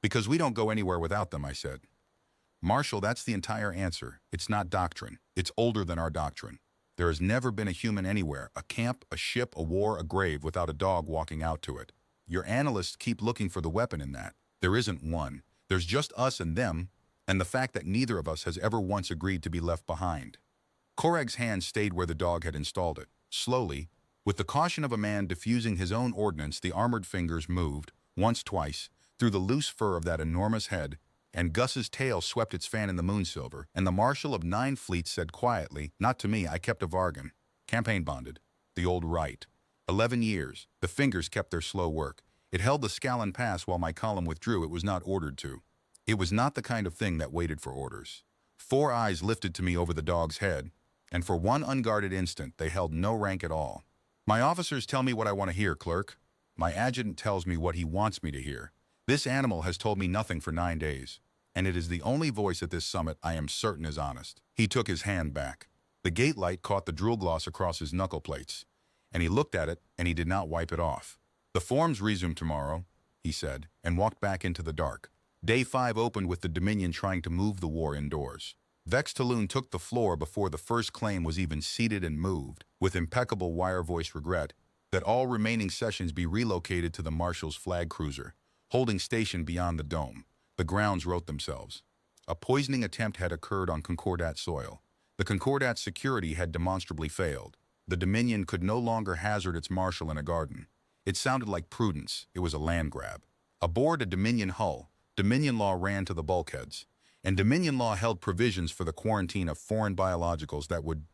Because we don't go anywhere without them, I said. Marshal, that's the entire answer. It's not doctrine. It's older than our doctrine. There has never been a human anywhere, a camp, a ship, a war, a grave, without a dog walking out to it. Your analysts keep looking for the weapon in that. There isn't one. There's just us and them, and the fact that neither of us has ever once agreed to be left behind. Korag's hand stayed where the dog had installed it. Slowly, with the caution of a man diffusing his own ordnance, the armored fingers moved, once, twice, through the loose fur of that enormous head, and Gus's tail swept its fan in the moonsilver, and the Marshal of 9 fleets said quietly, "Not to me, I kept a bargain. Campaign bonded. The old right. 11 years. The fingers kept their slow work. It held the Scallon Pass while my column withdrew. It was not ordered to. It was not the kind of thing that waited for orders. 4 eyes lifted to me over the dog's head, and for one unguarded instant they held no rank at all. My officers tell me what I want to hear, clerk. My adjutant tells me what he wants me to hear. This animal has told me nothing for 9 days, and it is the only voice at this summit I am certain is honest." He took his hand back. The gate light caught the drool gloss across his knuckle plates, and he looked at it, and he did not wipe it off. "The forms resume tomorrow," he said, and walked back into the dark. Day 5 opened with the Dominion trying to move the war indoors. Vex Taloon took the floor before the first claim was even seated and moved, with impeccable wire-voice regret, that all remaining sessions be relocated to the Marshal's flag cruiser, holding station beyond the dome. The grounds wrote themselves. A poisoning attempt had occurred on Concordat soil. The Concordat security had demonstrably failed. The Dominion could no longer hazard its Marshal in a garden. It sounded like prudence. It was a land grab. Aboard a Dominion hull, Dominion law ran to the bulkheads, and Dominion law held provisions for the quarantine of foreign biologicals that would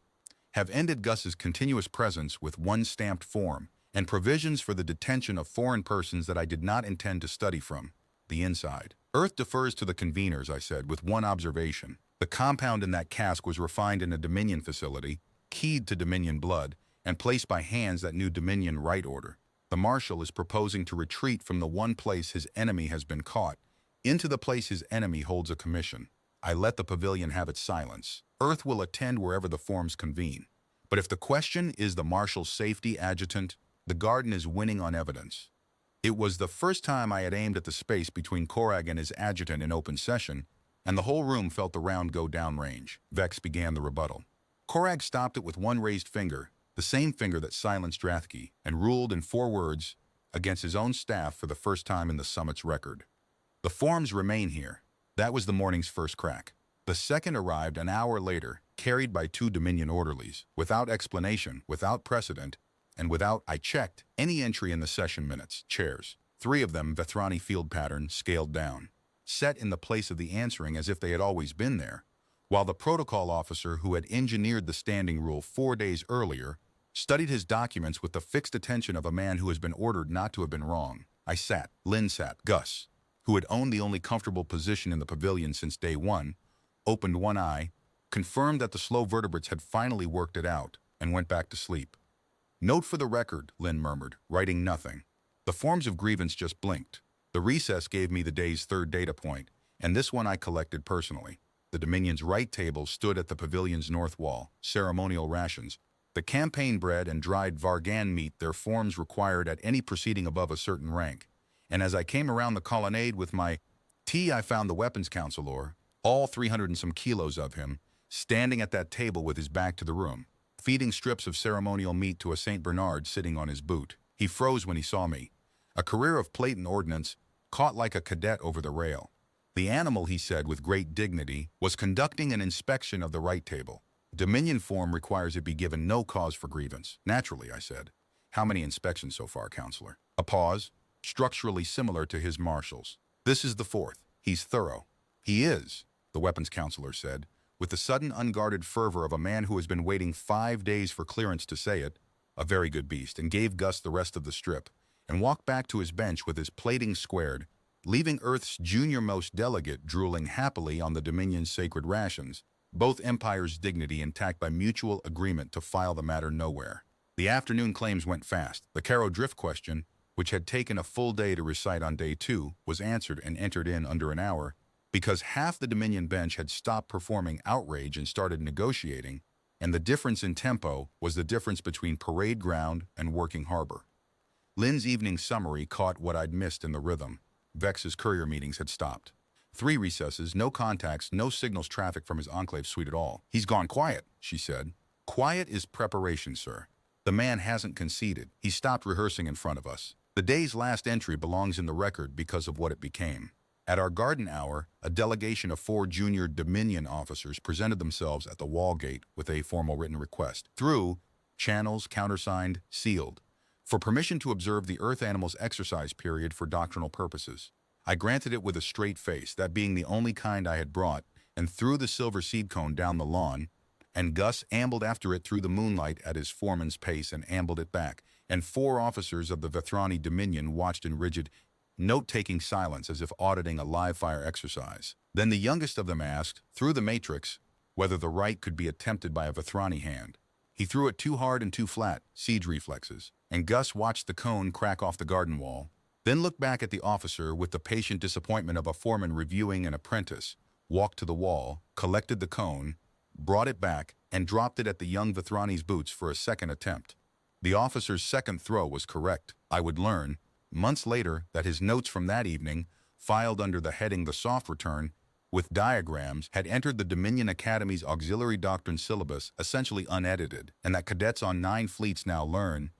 have ended Gus's continuous presence with one stamped form, and provisions for the detention of foreign persons that I did not intend to study from the inside. Earth defers to the conveners, I said, with one observation. The compound in that cask was refined in a Dominion facility, keyed to Dominion blood, and placed by hands that knew Dominion right order. The Marshal is proposing to retreat from the one place his enemy has been caught into the place his enemy holds a commission. I let the pavilion have its silence. Earth will attend wherever the forms convene. But if the question is the Marshal's safety, adjutant, the garden is winning on evidence. It was the first time I had aimed at the space between Korag and his adjutant in open session, and the whole room felt the round go downrange. Vex began the rebuttal. Korag stopped it with one raised finger, the same finger that silenced Drathki, and ruled in 4 words against his own staff for the first time in the summit's record. "The forms remain here." That was the morning's first crack. The second arrived an hour later, carried by 2 Dominion orderlies, without explanation, without precedent, and without, I checked, any entry in the session minutes. Chairs, 3 of them Vethrani field pattern, scaled down, set in the place of the answering as if they had always been there, while the protocol officer who had engineered the standing rule 4 days earlier studied his documents with the fixed attention of a man who has been ordered not to have been wrong. I sat, Lynn sat, Gus, who had owned the only comfortable position in the pavilion since day 1, opened one eye, confirmed that the slow vertebrates had finally worked it out, and went back to sleep. "Note for the record," Lynn murmured, writing nothing. The forms of grievance just blinked. The recess gave me the day's 3rd data point, and this one I collected personally. The Dominion's right table stood at the pavilion's north wall, ceremonial rations. The campaign bread and dried Vargan meat their forms required at any proceeding above a certain rank. And as I came around the colonnade with my tea, I found the weapons counselor, all 300 and some kilos of him, standing at that table with his back to the room, feeding strips of ceremonial meat to a St. Bernard sitting on his boot. He froze when he saw me. A career of plate and ordnance, caught like a cadet over the rail. The animal, he said with great dignity, was conducting an inspection of the right table. Dominion form requires it be given no cause for grievance. Naturally, I said. How many inspections so far, counselor? A pause, structurally similar to his Marshal's. This is the 4th. He's thorough. He is, the weapons counselor said, with the sudden unguarded fervor of a man who has been waiting 5 days for clearance to say it. a very good beast, and gave Gus the rest of the strip, and walked back to his bench with his plating squared, leaving Earth's junior-most delegate drooling happily on the Dominion's sacred rations, both empires' dignity intact by mutual agreement to file the matter nowhere. The afternoon claims went fast. The Caro Drift question, which had taken a full day to recite on day 2, was answered and entered in under an hour, because half the Dominion bench had stopped performing outrage and started negotiating, and the difference in tempo was the difference between parade ground and working harbor. Lynn's evening summary caught what I'd missed in the rhythm. Vex's courier meetings had stopped. 3 recesses, no contacts, no signals traffic from his enclave suite at all. "He's gone quiet," she said. "Quiet is preparation, sir. The man hasn't conceded. He stopped rehearsing in front of us. The day's last entry belongs in the record because of what it became." At our garden hour, a delegation of 4 junior Dominion officers presented themselves at the wall gate with a formal written request, through channels countersigned, sealed, for permission to observe the Earth Animals exercise period for doctrinal purposes. I granted it with a straight face, that being the only kind I had brought, and threw the silver seed cone down the lawn, and Gus ambled after it through the moonlight at his foreman's pace and ambled it back, and 4 officers of the Vethrani Dominion watched in rigid, note-taking silence as if auditing a live-fire exercise. Then the youngest of them asked, through the matrix, whether the right could be attempted by a Vethrani hand. He threw it too hard and too flat, siege reflexes, and Gus watched the cone crack off the garden wall, then looked back at the officer with the patient disappointment of a foreman reviewing an apprentice, walked to the wall, collected the cone, brought it back, and dropped it at the young Vethrani's boots for a second attempt. The officer's second throw was correct. I would learn, months later, that his notes from that evening, filed under the heading "The Soft Return," with diagrams, had entered the Dominion Academy's auxiliary doctrine syllabus essentially unedited, and that cadets on 9 fleets now learn,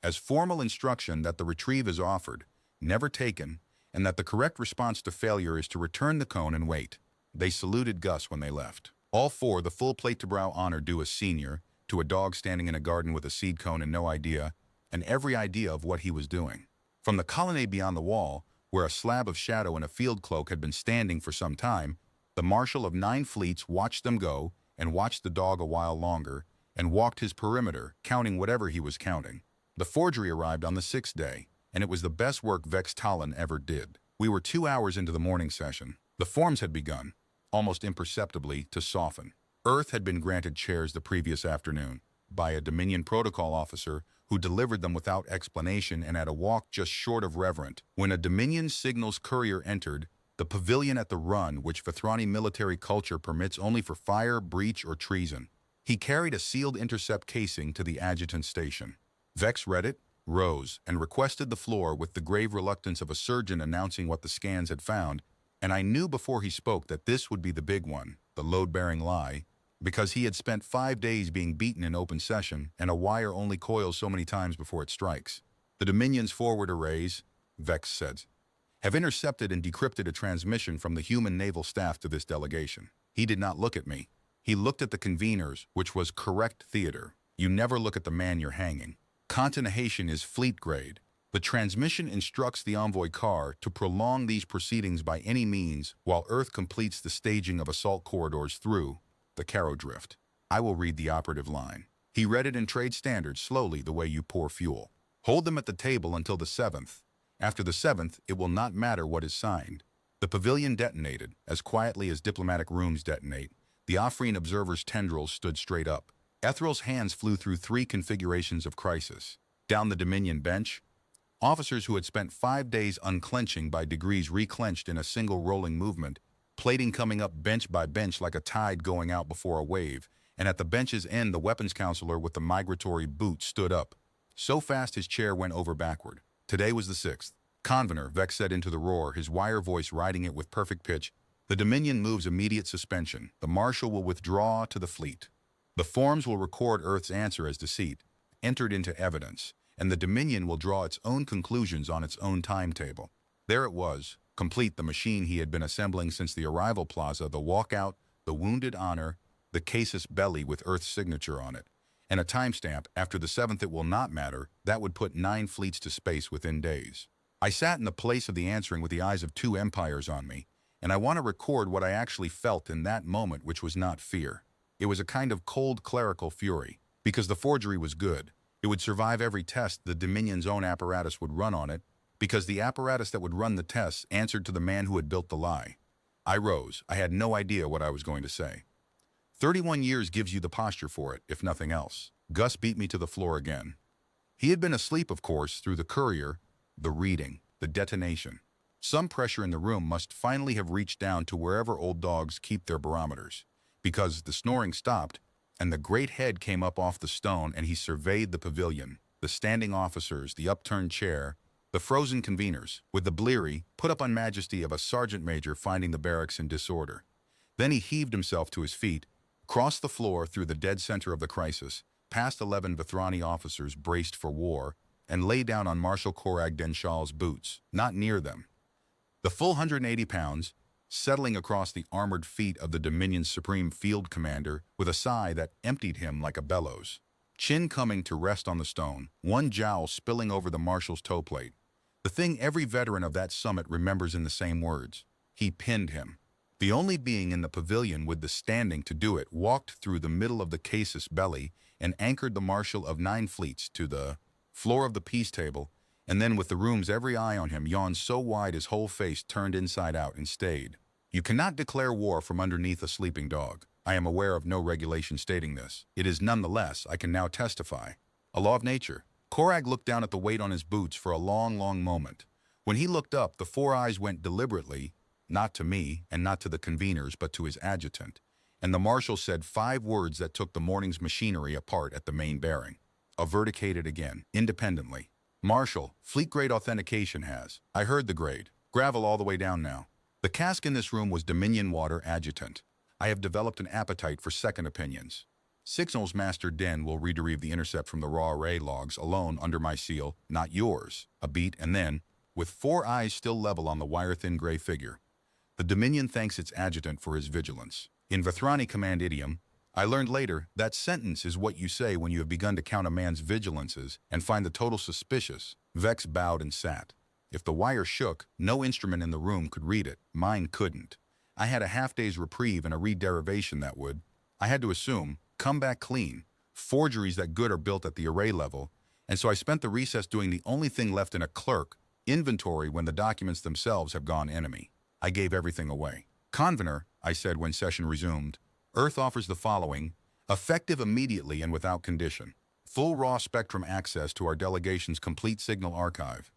as formal instruction, that the retrieve is offered, never taken, and that the correct response to failure is to return the cone and wait. They saluted Gus when they left. All 4 the full plate-to-brow honor due a senior, to a dog standing in a garden with a seed cone and no idea, and every idea of what he was doing. From the colonnade beyond the wall, where a slab of shadow and a field cloak had been standing for some time, the marshal of 9 fleets watched them go, and watched the dog a while longer, and walked his perimeter, counting whatever he was counting. The forgery arrived on the 6th day, and it was the best work Vex Talon ever did. We were 2 hours into the morning session. The forms had begun, almost imperceptibly, to soften. Earth had been granted chairs the previous afternoon by a Dominion protocol officer who delivered them without explanation and at a walk just short of reverent. When a Dominion signals courier entered the pavilion at the run, which Vethrani military culture permits only for fire, breach, or treason, he carried a sealed intercept casing to the adjutant's station. Vex read it, rose, and requested the floor with the grave reluctance of a surgeon announcing what the scans had found, and I knew before he spoke that this would be the big one, the load-bearing lie, because he had spent 5 days being beaten in open session, and a wire only coils so many times before it strikes. "The Dominion's forward arrays," Vex said, "have intercepted and decrypted a transmission from the human naval staff to this delegation." He did not look at me. He looked at the conveners, which was correct theater. You never look at the man you're hanging. Continentation is fleet grade. The transmission instructs the envoy car to prolong these proceedings by any means while Earth completes the staging of assault corridors through the Caro Drift. I will read the operative line. He read it in trade standards slowly, the way you pour fuel. "Hold them at the table until the 7th. After the 7th, it will not matter what is signed." The pavilion detonated, as quietly as diplomatic rooms detonate. The Afrian observer's tendrils stood straight up. Ethel's hands flew through 3 configurations of crisis. Down the Dominion bench, officers who had spent 5 days unclenching by degrees reclenched in a single rolling movement, plating coming up bench by bench like a tide going out before a wave, and at the bench's end the weapons counselor with the migratory boot stood up. So fast his chair went over backward. Today was the 6th. "Convener," Vex said into the roar, his wire voice riding it with perfect pitch, "the Dominion moves immediate suspension. The Marshal will withdraw to the fleet. The forms will record Earth's answer as deceit, entered into evidence, and the Dominion will draw its own conclusions on its own timetable." There it was, complete, the machine he had been assembling since the arrival plaza, the walkout, the wounded honor, the casus belli with Earth's signature on it, and a timestamp. After the 7th it will not matter. That would put 9 fleets to space within days. I sat in the place of the answering with the eyes of 2 empires on me, and I want to record what I actually felt in that moment, which was not fear. It was a kind of cold clerical fury, because the forgery was good. It would survive every test the Dominion's own apparatus would run on it, because the apparatus that would run the tests answered to the man who had built the lie. I rose. I had no idea what I was going to say. 31 years gives you the posture for it, if nothing else. Gus beat me to the floor again. He had been asleep, of course, through the courier, the reading, the detonation. Some pressure in the room must finally have reached down to wherever old dogs keep their barometers, because the snoring stopped, and the great head came up off the stone, and he surveyed the pavilion, the standing officers, the upturned chair, the frozen conveners, with the bleary, put-up-on majesty of a sergeant major finding the barracks in disorder. Then he heaved himself to his feet, crossed the floor through the dead center of the crisis, past 11 Vethrani officers braced for war, and lay down on Marshal Korag Denshal's boots, not near them. The full 180 pounds, settling across the armored feet of the Dominion's supreme field commander with a sigh that emptied him like a bellows. Chin coming to rest on the stone, one jowl spilling over the marshal's toe plate. The thing every veteran of that summit remembers in the same words. He pinned him. The only being in the pavilion with the standing to do it walked through the middle of the casus belli and anchored the Marshal of 9 fleets to the floor of the peace table, and then with the room's every eye on him yawned so wide his whole face turned inside out and stayed. You cannot declare war from underneath a sleeping dog. I am aware of no regulation stating this. It is nonetheless, I can now testify, a law of nature. Korag looked down at the weight on his boots for a long, long moment. When he looked up, the 4 eyes went deliberately, not to me and not to the conveners, but to his adjutant, and the marshal said 5 words that took the morning's machinery apart at the main bearing. Authenticated again, independently. Marshal, fleet-grade authentication has. I heard the grade. Gravel all the way down now. The cask in this room was Dominion water, adjutant. I have developed an appetite for second opinions. Signals Master Den will retrieve the intercept from the raw array logs alone under my seal, not yours. A beat, and then, with 4 eyes still level on the wire-thin gray figure, the Dominion thanks its adjutant for his vigilance. In Vethrani command idiom, I learned later that sentence is what you say when you have begun to count a man's vigilances and find the total suspicious. Vex bowed and sat. If the wire shook, no instrument in the room could read it. Mine couldn't. I had a half-day's reprieve and a re-derivation that would, I had to assume, come back clean. Forgeries that good are built at the array level, and so I spent the recess doing the only thing left in a clerk, inventory when the documents themselves have gone enemy. I gave everything away. Convener, I said when session resumed, Earth offers the following, effective immediately and without condition. Full raw spectrum access to our delegation's complete signal archive.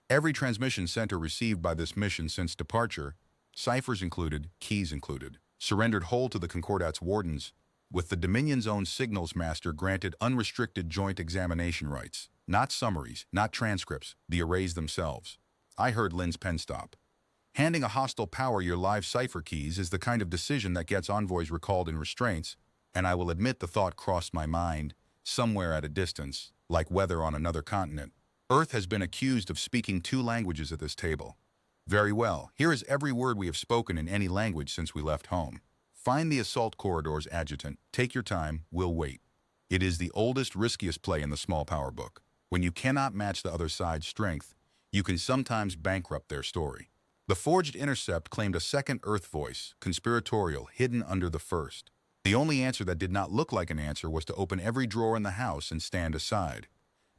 Every transmission center received by this mission since departure, ciphers included, keys included, surrendered whole to the Concordat's wardens, with the Dominion's own signals master granted unrestricted joint examination rights. Not summaries, not transcripts, the arrays themselves. I heard Lynn's pen stop. Handing a hostile power your live cipher keys is the kind of decision that gets envoys recalled in restraints, and I will admit the thought crossed my mind, somewhere at a distance, like weather on another continent. Earth has been accused of speaking 2 languages at this table. Very well, here is every word we have spoken in any language since we left home. Find the assault corridors, adjutant. Take your time, we'll wait. It is the oldest, riskiest play in the small power book. When you cannot match the other side's strength, you can sometimes bankrupt their story. The forged intercept claimed a second Earth voice, conspiratorial, hidden under the first. The only answer that did not look like an answer was to open every drawer in the house and stand aside.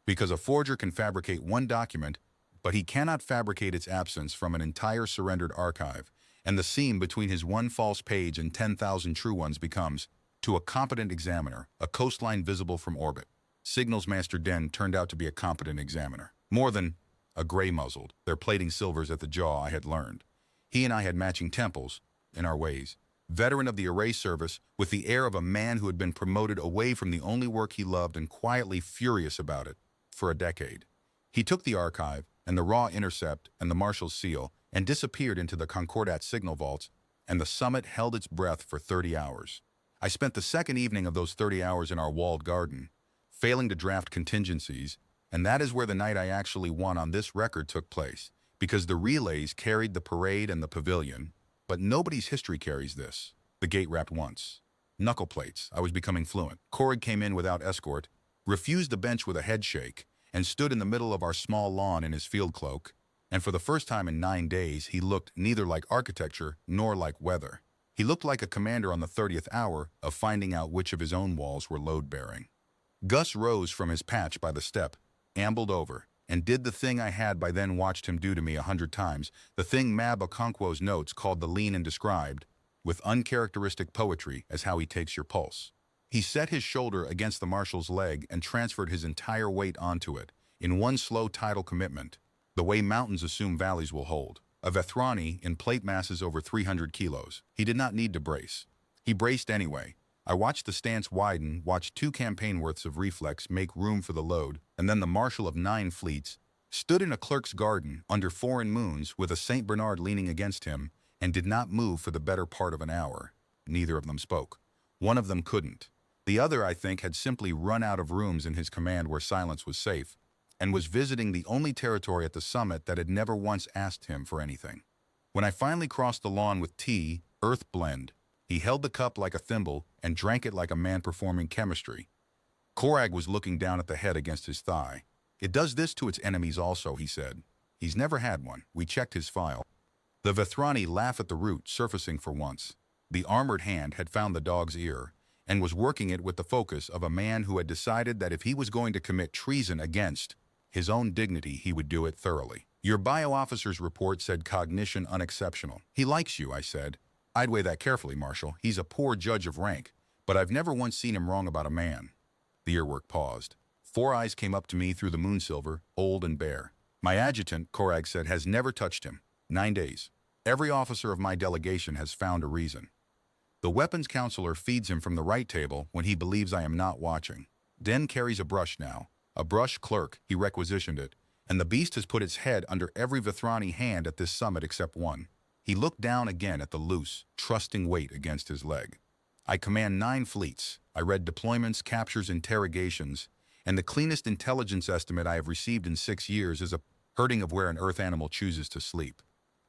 Because a forger can fabricate 1 document, but he cannot fabricate its absence from an entire surrendered archive, and the seam between his 1 false page and 10,000 true ones becomes, to a competent examiner, a coastline visible from orbit. Signals Master Den turned out to be a competent examiner. More than a gray-muzzled, their plating silvers at the jaw I had learned. He and I had matching temples, in our ways. Veteran of the array service, with the air of a man who had been promoted away from the only work he loved and quietly furious about it, for a decade. He took the archive, and the raw intercept, and the marshal's seal, and disappeared into the Concordat signal vaults, and the summit held its breath for 30 hours. I spent the second evening of those 30 hours in our walled garden, failing to draft contingencies, and that is where the night I actually won on this record took place, because the relays carried the parade and the pavilion, but nobody's history carries this. The gate rapped once. Knuckle plates, I was becoming fluent. Korag came in without escort, refused the bench with a head shake, and stood in the middle of our small lawn in his field cloak, and for the first time in 9 days he looked neither like architecture nor like weather. He looked like a commander on the 30th hour of finding out which of his own walls were load-bearing. Gus rose from his patch by the step, ambled over, and did the thing I had by then watched him do to me 100 times, the thing Mab Okonkwo's notes called the lean and described, with uncharacteristic poetry, as how he takes your pulse. He set his shoulder against the marshal's leg and transferred his entire weight onto it, in one slow tidal commitment, the way mountains assume valleys will hold. A Vethrani in plate masses over 300 kilos. He did not need to brace. He braced anyway. I watched the stance widen, watched 2 campaign worths of reflex make room for the load, and then the marshal of 9 fleets stood in a clerk's garden under foreign moons with a St. Bernard leaning against him and did not move for the better part of an hour. Neither of them spoke. One of them couldn't. The other, I think, had simply run out of rooms in his command where silence was safe, and was visiting the only territory at the summit that had never once asked him for anything. When I finally crossed the lawn with tea, earth blend, he held the cup like a thimble and drank it like a man performing chemistry. Korag was looking down at the head against his thigh. It does this to its enemies also, he said. He's never had one. We checked his file. The Vethrani laughed at the root, surfacing for once. The armored hand had found the dog's ear and was working it with the focus of a man who had decided that if he was going to commit treason against his own dignity, he would do it thoroughly. Your bio-officer's report said cognition unexceptional. He likes you, I said. I'd weigh that carefully, Marshal. He's a poor judge of rank, but I've never once seen him wrong about a man. The earwork paused. 4 eyes came up to me through the moonsilver, old and bare. My adjutant, Korag said, has never touched him. 9 days. Every officer of my delegation has found a reason. The weapons counselor feeds him from the right table when he believes I am not watching. Den carries a brush now. A brush clerk, he requisitioned it, and the beast has put its head under every Vethrani hand at this summit except one. He looked down again at the loose, trusting weight against his leg. I command 9 fleets. I read deployments, captures, interrogations, and the cleanest intelligence estimate I have received in 6 years is a herding of where an earth animal chooses to sleep.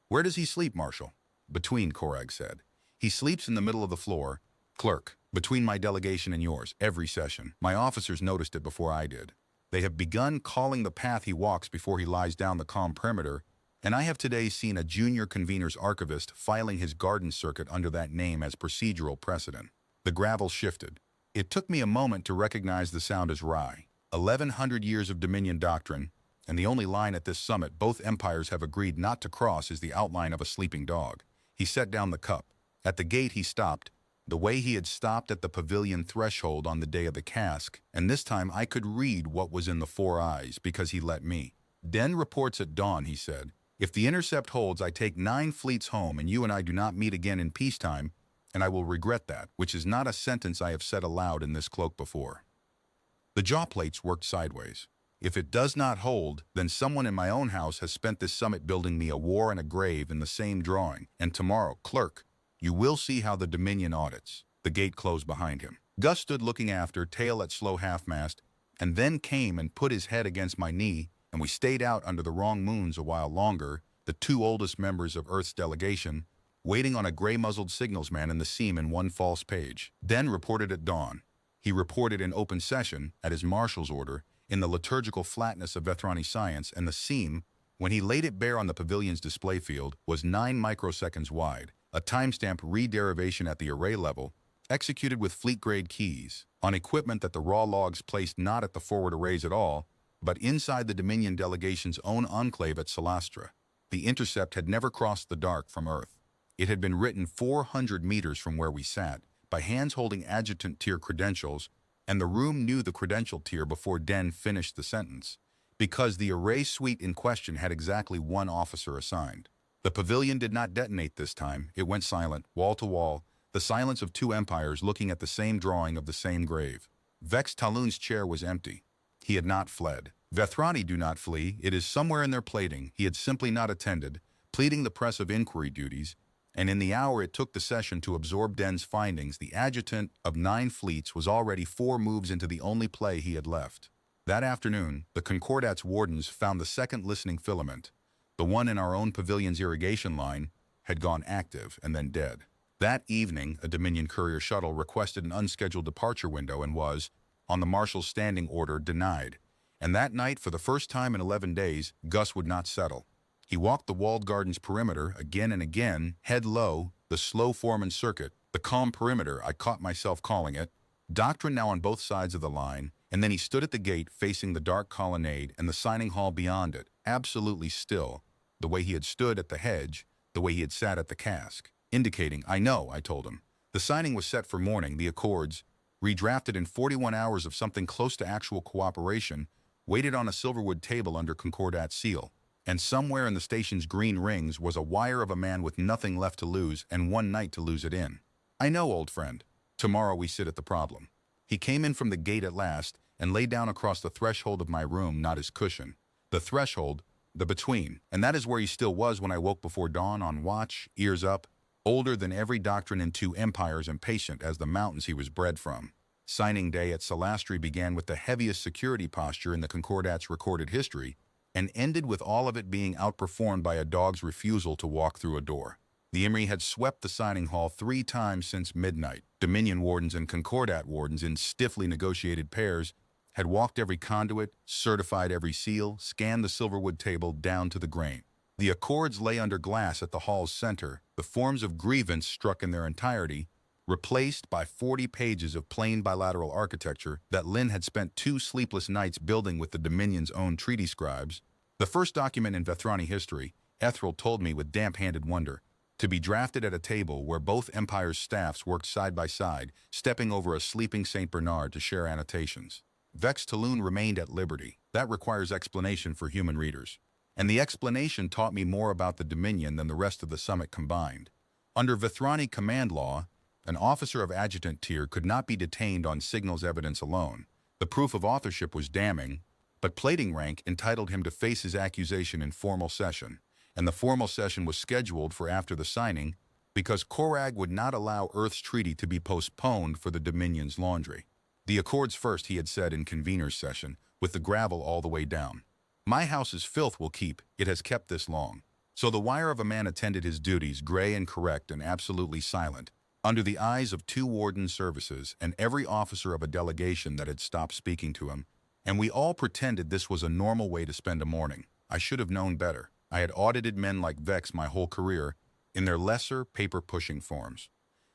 Where does he sleep, Marshal? Between, Korag said. He sleeps in the middle of the floor. Clerk, between my delegation and yours, every session. My officers noticed it before I did. They have begun calling the path he walks before he lies down the calm perimeter, and I have today seen a junior convener's archivist filing his garden circuit under that name as procedural precedent. The gravel shifted. It took me a moment to recognize the sound as rye. 1,100 years of Dominion doctrine, and the only line at this summit both empires have agreed not to cross is the outline of a sleeping dog. He set down the cup. At the gate he stopped, the way he had stopped at the pavilion threshold on the day of the cask, and this time I could read what was in the 4 eyes because he let me. Den reports at dawn, he said. If the intercept holds, I take 9 fleets home and you and I do not meet again in peacetime, and I will regret that, which is not a sentence I have said aloud in this cloak before. The jaw plates worked sideways. If it does not hold, then someone in my own house has spent this summit building me a war and a grave in the same drawing, and tomorrow, clerk, you will see how the Dominion audits. The gate closed behind him. Gus stood looking after, tail at slow half-mast, and then came and put his head against my knee, and we stayed out under the wrong moons a while longer, the 2 oldest members of Earth's delegation, waiting on a gray-muzzled signalsman in the seam in one false page. Den reported at dawn. He reported in open session, at his marshal's order, in the liturgical flatness of Vethrani science, and the seam, when he laid it bare on the pavilion's display field, was 9 microseconds wide, a timestamp re-derivation at the array level, executed with fleet-grade keys, on equipment that the raw logs placed not at the forward arrays at all, but inside the Dominion delegation's own enclave at Salastra. The intercept had never crossed the dark from Earth. It had been written 400 meters from where we sat, by hands holding adjutant-tier credentials, and the room knew the credential tier before Den finished the sentence, because the array suite in question had exactly 1 officer assigned. The pavilion did not detonate this time. It went silent, wall to wall, the silence of 2 empires looking at the same drawing of the same grave. Vex Talun's chair was empty. He had not fled. Vethrani do not flee. It is somewhere in their plating. He had simply not attended, pleading the press of inquiry duties, and in the hour it took the session to absorb Den's findings, the adjutant of 9 fleets was already 4 moves into the only play he had left. That afternoon, the Concordat's wardens found the second listening filament. The one in our own pavilion's irrigation line had gone active and then dead. That evening, a Dominion courier shuttle requested an unscheduled departure window and was, on the marshal's standing order, denied. And that night, for the first time in 11 days, Gus would not settle. He walked the walled garden's perimeter again and again, head low, the slow foreman circuit, the calm perimeter I caught myself calling it, doctrine now on both sides of the line, And then he stood at the gate facing the dark colonnade and the signing hall beyond it, absolutely still, the way he had stood at the hedge, the way he had sat at the cask, indicating, "I know," I told him. The signing was set for morning, the accords, redrafted in 41 hours of something close to actual cooperation, waited on a silverwood table under Concordat seal. And somewhere in the station's green rings was a wire of a man with nothing left to lose and one night to lose it in. "I know, old friend. Tomorrow we sit at the problem." He came in from the gate at last and lay down across the threshold of my room, not his cushion. The threshold, the between, and that is where he still was when I woke before dawn, on watch, ears up, older than every doctrine in 2 empires and patient as the mountains he was bred from. Signing day at Salastri began with the heaviest security posture in the Concordat's recorded history and ended with all of it being outperformed by a dog's refusal to walk through a door. The Imri had swept the signing hall 3 times since midnight. Dominion wardens and Concordat wardens in stiffly negotiated pairs had walked every conduit, certified every seal, scanned the silverwood table down to the grain. The accords lay under glass at the hall's center, the forms of grievance struck in their entirety, replaced by 40 pages of plain bilateral architecture that Lynn had spent 2 sleepless nights building with the Dominion's own treaty scribes. The first document in Vethrani history, Ethril told me with damp-handed wonder, to be drafted at a table where both empires' staffs worked side by side, stepping over a sleeping St. Bernard to share annotations. Vex Taloon remained at liberty. That requires explanation for human readers. And the explanation taught me more about the Dominion than the rest of the summit combined. Under Vethrani command law, an officer of adjutant tier could not be detained on signals evidence alone. The proof of authorship was damning, but plating rank entitled him to face his accusation in formal session, and the formal session was scheduled for after the signing because Korag would not allow Earth's treaty to be postponed for the Dominion's laundry. The accords first, he had said in convener's session, with the gravel all the way down. "My house's filth will keep, it has kept this long." So the wire of a man attended his duties, gray and correct and absolutely silent, under the eyes of 2 warden services and every officer of a delegation that had stopped speaking to him, and we all pretended this was a normal way to spend a morning. I should have known better. I had audited men like Vex my whole career in their lesser, paper-pushing forms.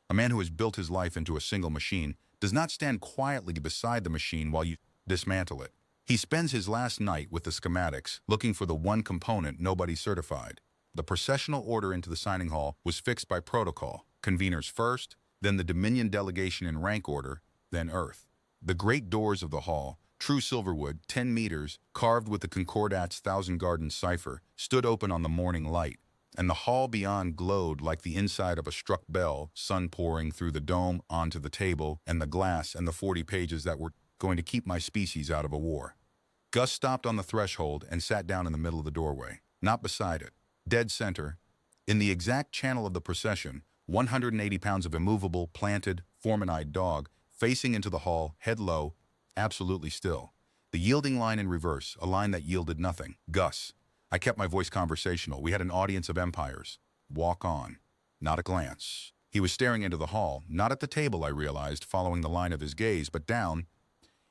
A man who has built his life into a single machine does not stand quietly beside the machine while you dismantle it. He spends his last night with the schematics, looking for the one component nobody certified. The processional order into the signing hall was fixed by protocol. Conveners first, then the Dominion delegation in rank order, then Earth. The great doors of the hall, true silverwood, 10 meters, carved with the Concordat's Thousand Gardens cipher, stood open on the morning light, and the hall beyond glowed like the inside of a struck bell, sun pouring through the dome onto the table and the glass and the 40 pages that were going to keep my species out of a war. Gus stopped on the threshold and sat down in the middle of the doorway, not beside it, dead center, in the exact channel of the procession, 180 pounds of immovable, planted, foreman-eyed dog, facing into the hall, head low, absolutely still. The yielding line in reverse, a line that yielded nothing. "Gus." I kept my voice conversational. We had an audience of empires. "Walk on." Not a glance. He was staring into the hall, not at the table, I realized, following the line of his gaze, but down,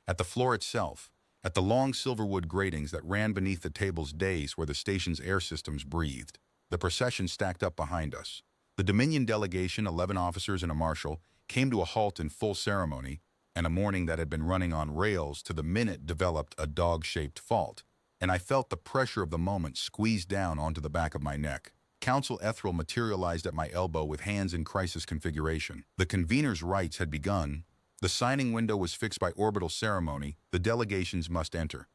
at the floor itself, at the long silverwood gratings that ran beneath the table's dais where the station's air systems breathed. The procession stacked up behind us. The Dominion delegation, 11 officers and a marshal, came to a halt in full ceremony, and a morning that had been running on rails to the minute developed a dog-shaped fault, and I felt the pressure of the moment squeeze down onto the back of my neck. Counsel Ethril materialized at my elbow with hands in crisis configuration. The convener's rites had begun. The signing window was fixed by orbital ceremony. The delegations must enter.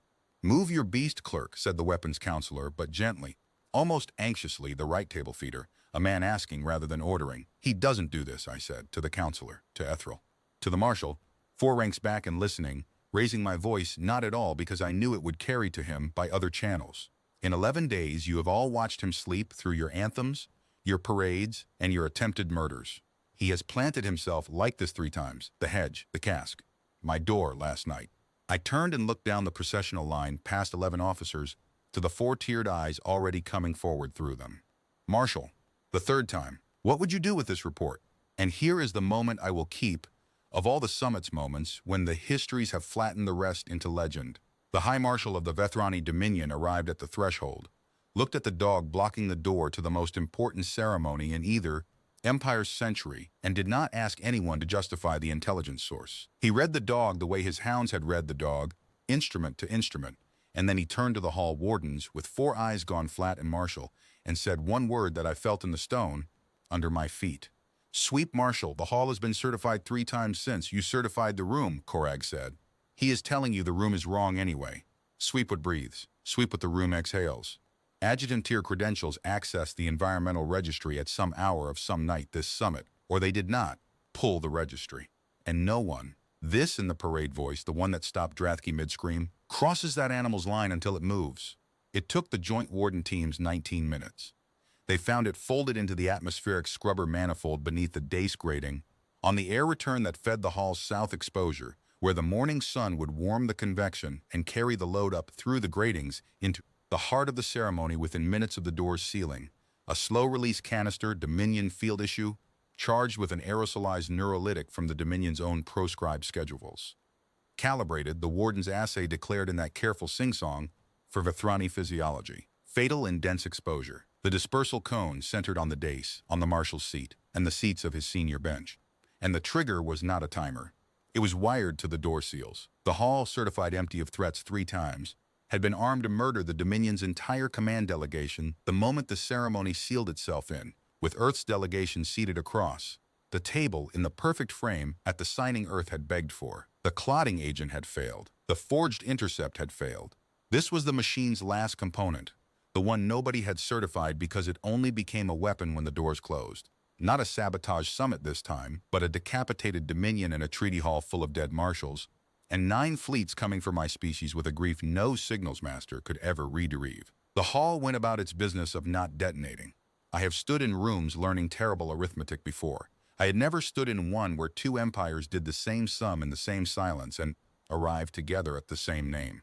"Move your beast, clerk," said the weapons counselor, but gently. Almost anxiously, the right table feeder, a man asking rather than ordering. "He doesn't do this," I said, to the counselor, to Ethril. To the marshal, 4 ranks back and listening, raising my voice not at all because I knew it would carry to him by other channels. "In 11 days, you have all watched him sleep through your anthems, your parades, and your attempted murders. He has planted himself like this 3 times, the hedge, the cask, my door last night." I turned and looked down the processional line past 11 officers to the 4-tiered eyes already coming forward through them. "Marshal, the 3rd time, what would you do with this report?" And here is the moment I will keep, of all the summit's moments, when the histories have flattened the rest into legend. The High Marshal of the Vethrani Dominion arrived at the threshold, looked at the dog blocking the door to the most important ceremony in either Empire's century, and did not ask anyone to justify the intelligence source. He read the dog the way his hounds had read the dog, instrument to instrument, and then he turned to the hall wardens with 4 eyes gone flat and Marshall, and said one word that I felt in the stone, under my feet. "Sweep Marshall, the hall has been certified 3 times since you certified the room," Korag said. "He is telling you the room is wrong anyway. Sweep what breathes. Sweep what the room exhales." Adjutant tier credentials accessed the environmental registry at some hour of some night this summit, or they did not, pull the registry. And no one, this in the parade voice, the one that stopped Drathki mid-scream, crosses that animal's line until it moves. It took the joint warden teams 19 minutes. They found it folded into the atmospheric scrubber manifold beneath the dais grating, on the air return that fed the hall's south exposure, where the morning sun would warm the convection and carry the load up through the gratings into the heart of the ceremony within minutes of the door's ceiling. A slow-release canister, Dominion field issue, charged with an aerosolized neurolytic from the Dominion's own proscribed schedules. Calibrated, the warden's assay declared in that careful sing-song for Vethrani physiology. Fatal in dense exposure. The dispersal cone centered on the dais, on the marshal's seat, and the seats of his senior bench. And the trigger was not a timer. It was wired to the door seals. The hall, certified empty of threats 3 times, had been armed to murder the Dominion's entire command delegation the moment the ceremony sealed itself in, with Earth's delegation seated across. The table, in the perfect frame, at the signing Earth had begged for. The clotting agent had failed. The forged intercept had failed. This was the machine's last component, the one nobody had certified because it only became a weapon when the doors closed. Not a sabotage summit this time, but a decapitated Dominion in a treaty hall full of dead marshals, and 9 fleets coming for my species with a grief no signals master could ever rederive. The hall went about its business of not detonating. I have stood in rooms learning terrible arithmetic before. I had never stood in one where 2 empires did the same sum in the same silence and arrived together at the same name.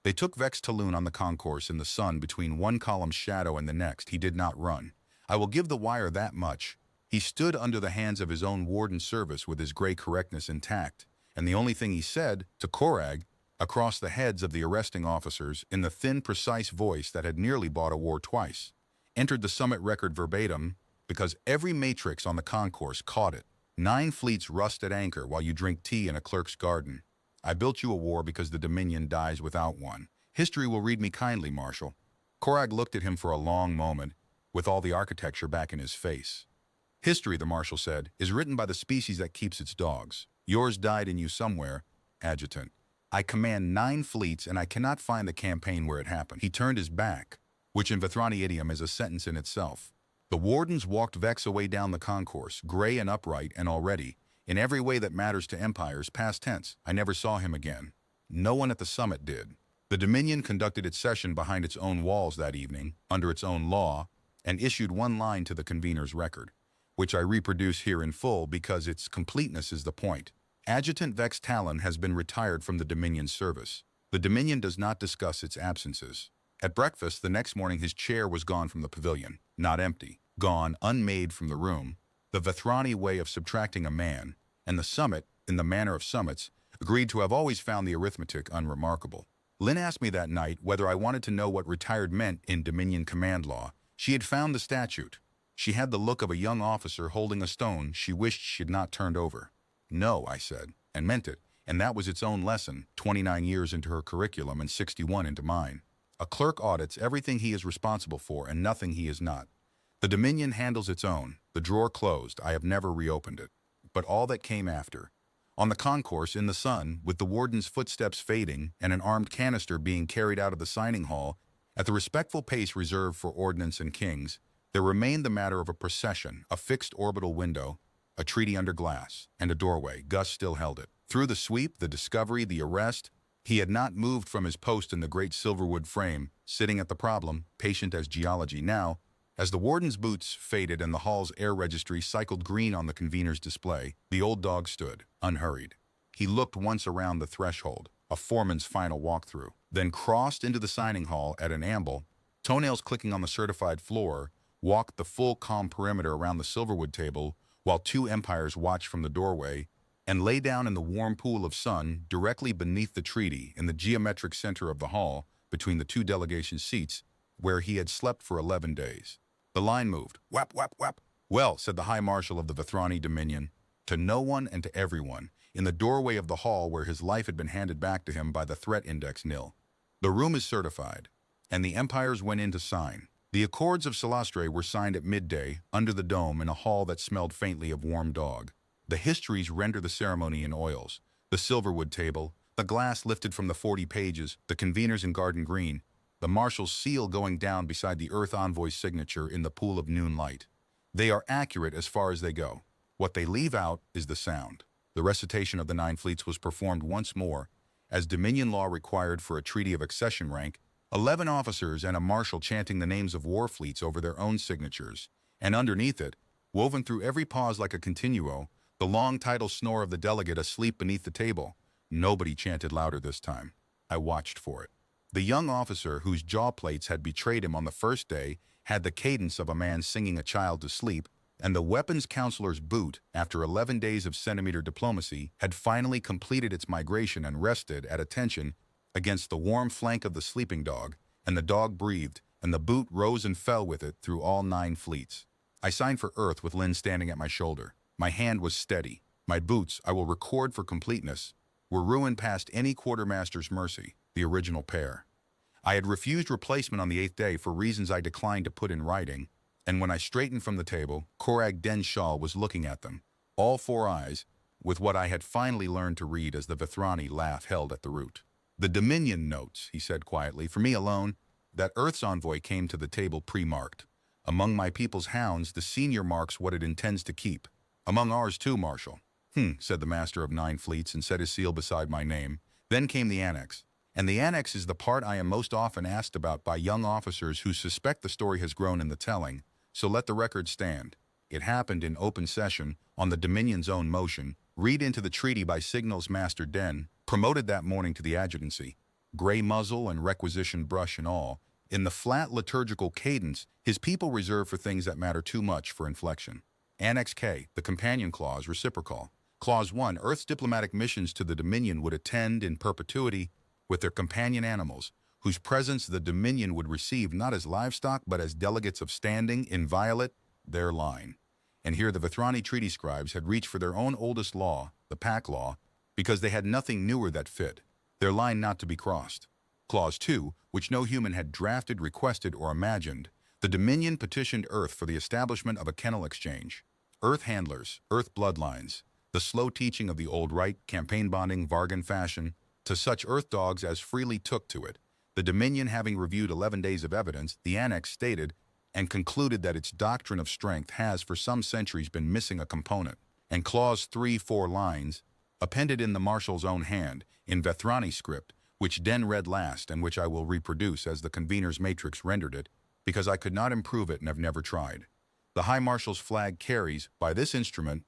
They took Vex Talun on the concourse in the sun between one column's shadow and the next. He did not run. I will give the wire that much. He stood under the hands of his own warden service with his gray correctness intact, and the only thing he said, to Korag, across the heads of the arresting officers, in the thin, precise voice that had nearly bought a war twice, entered the summit record verbatim, because every matrix on the concourse caught it. 9 fleets rust at anchor while you drink tea in a clerk's garden. I built you a war because the Dominion dies without one. History will read me kindly, Marshal. Korag looked at him for a long moment, with all the architecture back in his face. History, the Marshal said, is written by the species that keeps its dogs. Yours died in you somewhere, Adjutant. I command 9 fleets and I cannot find the campaign where it happened. He turned his back, which in Vethrani idiom is a sentence in itself. The wardens walked Vex away down the concourse, gray and upright and already, in every way that matters to empires, past tense. I never saw him again. No one at the summit did. The Dominion conducted its session behind its own walls that evening, under its own law, and issued one line to the convener's record, which I reproduce here in full because its completeness is the point. Adjutant Vex Talon has been retired from the Dominion service. The Dominion does not discuss its absences. At breakfast the next morning his chair was gone from the pavilion, not empty, gone unmade from the room, the Vethrani way of subtracting a man, and the summit, in the manner of summits, agreed to have always found the arithmetic unremarkable. Lynn asked me that night whether I wanted to know what retired meant in Dominion command law. She had found the statute. She had the look of a young officer holding a stone she wished she had not turned over. No, I said, and meant it, and that was its own lesson, 29 years into her curriculum and 61 into mine. A clerk audits everything he is responsible for and nothing he is not. The Dominion handles its own. The drawer closed. I have never reopened it. But all that came after. On the concourse, in the sun, with the warden's footsteps fading and an armed canister being carried out of the signing hall, at the respectful pace reserved for ordnance and kings, there remained the matter of a procession, a fixed orbital window, a treaty under glass, and a doorway. Gus still held it. Through the sweep, the discovery, the arrest, he had not moved from his post in the great silverwood frame, sitting at the problem, patient as geology now. As the warden's boots faded and the hall's air registry cycled green on the convener's display, the old dog stood, unhurried. He looked once around the threshold, a foreman's final walkthrough, then crossed into the signing hall at an amble, toenails clicking on the certified floor, walked the full calm perimeter around the silverwood table while 2 empires watched from the doorway, and lay down in the warm pool of sun directly beneath the treaty in the geometric center of the hall between the 2 delegation seats where he had slept for 11 days. The line moved, whap, whap, whap, "Well," said the High Marshal of the Vethrani Dominion, to no one and to everyone, in the doorway of the hall where his life had been handed back to him by the threat index nil. "The room is certified," and the empires went in to sign. The Accords of Salastre were signed at midday, under the dome, in a hall that smelled faintly of warm dog. The histories render the ceremony in oils. The silverwood table, the glass lifted from the 40 pages, the conveners in garden green, the marshal's seal going down beside the Earth Envoy's signature in the pool of noon light. They are accurate as far as they go. What they leave out is the sound. The recitation of the 9 fleets was performed once more, as Dominion law required for a treaty of accession rank, 11 officers and a marshal chanting the names of war fleets over their own signatures, and underneath it, woven through every pause like a continuo, the long title snore of the delegate asleep beneath the table. Nobody chanted louder this time. I watched for it. The young officer whose jaw plates had betrayed him on the first day had the cadence of a man singing a child to sleep, and the weapons counselor's boot, after 11 days of centimeter diplomacy, had finally completed its migration and rested at attention against the warm flank of the sleeping dog, and the dog breathed, and the boot rose and fell with it through all 9 fleets. I signed for Earth with Lynn standing at my shoulder. My hand was steady. My boots, I will record for completeness, were ruined past any quartermaster's mercy, the original pair. I had refused replacement on the 8th day for reasons I declined to put in writing, and when I straightened from the table, Korag Den Shal was looking at them, all 4 eyes, with what I had finally learned to read as the Vethrani laugh held at the root. "The Dominion notes," he said quietly, "for me alone, that Earth's envoy came to the table pre-marked. Among my people's hounds, the senior marks what it intends to keep. Among ours too, Marshal." Said the master of 9 fleets and set his seal beside my name. Then came the annex. And the annex is the part I am most often asked about by young officers who suspect the story has grown in the telling, so let the record stand. It happened in open session, on the Dominion's own motion, read into the treaty by Signals Master Den, promoted that morning to the adjutancy, gray muzzle and requisition brush and all, in the flat liturgical cadence his people reserve for things that matter too much for inflection. Annex K, the companion clause, reciprocal. Clause 1, Earth's diplomatic missions to the Dominion would attend in perpetuity with their companion animals, whose presence the Dominion would receive not as livestock but as delegates of standing, inviolate, their line. And here the Vethrani treaty scribes had reached for their own oldest law, the pack law, because they had nothing newer that fit, their line not to be crossed. Clause 2, which no human had drafted, requested, or imagined, the Dominion petitioned Earth for the establishment of a kennel exchange. Earth handlers, Earth bloodlines, the slow teaching of the old right, campaign bonding, Vargan fashion, to such Earth dogs as freely took to it. The Dominion having reviewed 11 days of evidence, the annex stated and concluded that its doctrine of strength has for some centuries been missing a component, and clause 3, 4 lines, appended in the marshal's own hand, in Vethrani script, which Den read last and which I will reproduce as the convener's matrix rendered it, because I could not improve it and have never tried. The High Marshal's flag carries, by this instrument,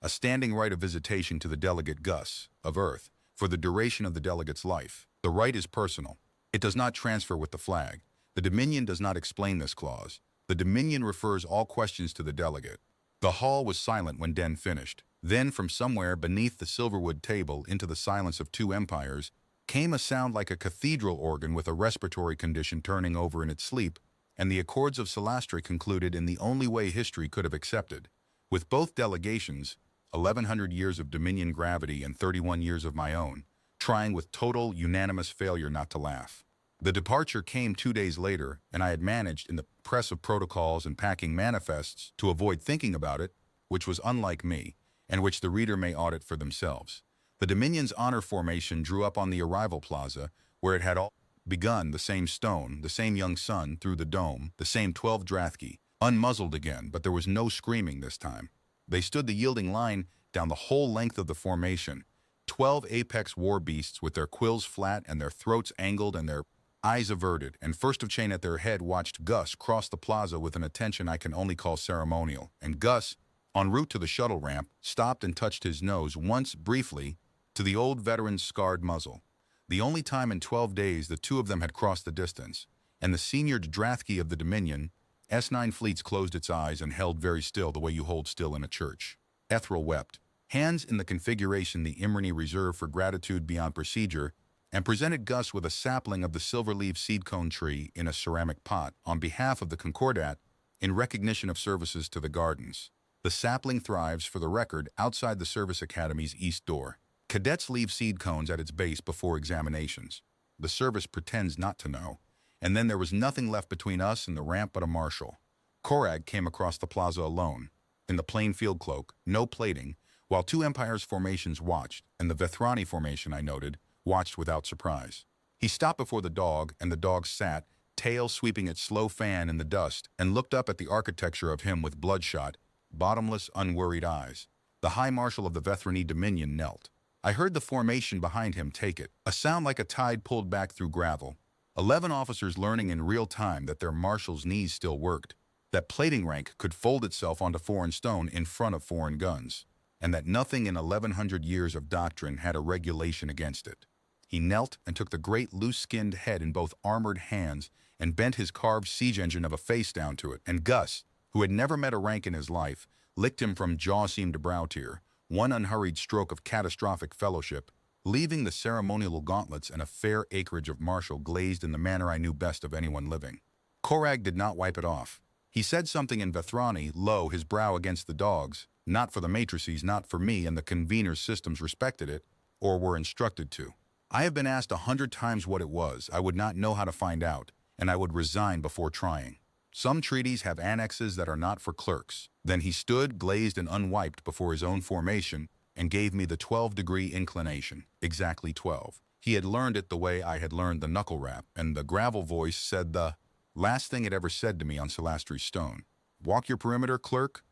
a standing right of visitation to the delegate Gus, of Earth, for the duration of the delegate's life. The right is personal. It does not transfer with the flag. The Dominion does not explain this clause. The Dominion refers all questions to the delegate. The hall was silent when Den finished. Then from somewhere beneath the silverwood table into the silence of 2 empires came a sound like a cathedral organ with a respiratory condition turning over in its sleep, and the Accords of Salastre concluded in the only way history could have accepted. With both delegations, 1,100 years of Dominion gravity and 31 years of my own, trying with total, unanimous failure not to laugh. The departure came 2 days later, and I had managed, in the press of protocols and packing manifests, to avoid thinking about it, which was unlike me, and which the reader may audit for themselves. The Dominion's honor formation drew up on the arrival plaza, where it had all begun, the same stone, the same young sun through the dome, the same 12 Drathki, unmuzzled again, but there was no screaming this time. They stood the yielding line down the whole length of the formation, 12 apex war beasts with their quills flat and their throats angled and their eyes averted, and first of chain at their head watched Gus cross the plaza with an attention I can only call ceremonial, and Gus, en route to the shuttle ramp, stopped and touched his nose once, briefly, to the old veteran's scarred muzzle. The only time in 12 days the 2 of them had crossed the distance, and the senior Drathki of the Dominion, S9 fleets closed its eyes and held very still the way you hold still in a church. Ethril wept, hands in the configuration the Imrani reserved for gratitude beyond procedure, and presented Gus with a sapling of the silver-leaf seed cone tree in a ceramic pot on behalf of the Concordat in recognition of services to the gardens. The sapling thrives, for the record, outside the Service Academy's east door. Cadets leave seed cones at its base before examinations. The service pretends not to know. And then there was nothing left between us and the ramp but a marshal. Korag came across the plaza alone, in the plain field cloak, no plating, while two Empire's formations watched, and the Vethrani formation, I noted, watched without surprise. He stopped before the dog, and the dog sat, tail sweeping its slow fan in the dust, and looked up at the architecture of him with bloodshot, bottomless, unworried eyes. The High Marshal of the Vethrani Dominion knelt. I heard the formation behind him take it, a sound like a tide pulled back through gravel. 11 officers learning in real time that their marshal's knees still worked, that plating rank could fold itself onto foreign stone in front of foreign guns, and that nothing in 1100 years of doctrine had a regulation against it. He knelt and took the great loose-skinned head in both armored hands and bent his carved siege engine of a face down to it, and Gus, who had never met a rank in his life, licked him from jaw-seam to brow-tier, one unhurried stroke of catastrophic fellowship, leaving the ceremonial gauntlets and a fair acreage of marshal glazed in the manner I knew best of anyone living. Korag did not wipe it off. He said something in Vethrani, low, his brow against the dog's, not for the matrices, not for me, and the convener's systems respected it, or were instructed to. I have been asked 100 times what it was. I would not know how to find out, and I would resign before trying. Some treaties have annexes that are not for clerks. Then he stood, glazed and unwiped, before his own formation, and gave me the 12-degree inclination, exactly 12. He had learned it the way I had learned the knuckle rap, and the gravel voice said the last thing it ever said to me on Salastri's stone. Walk your perimeter, clerk.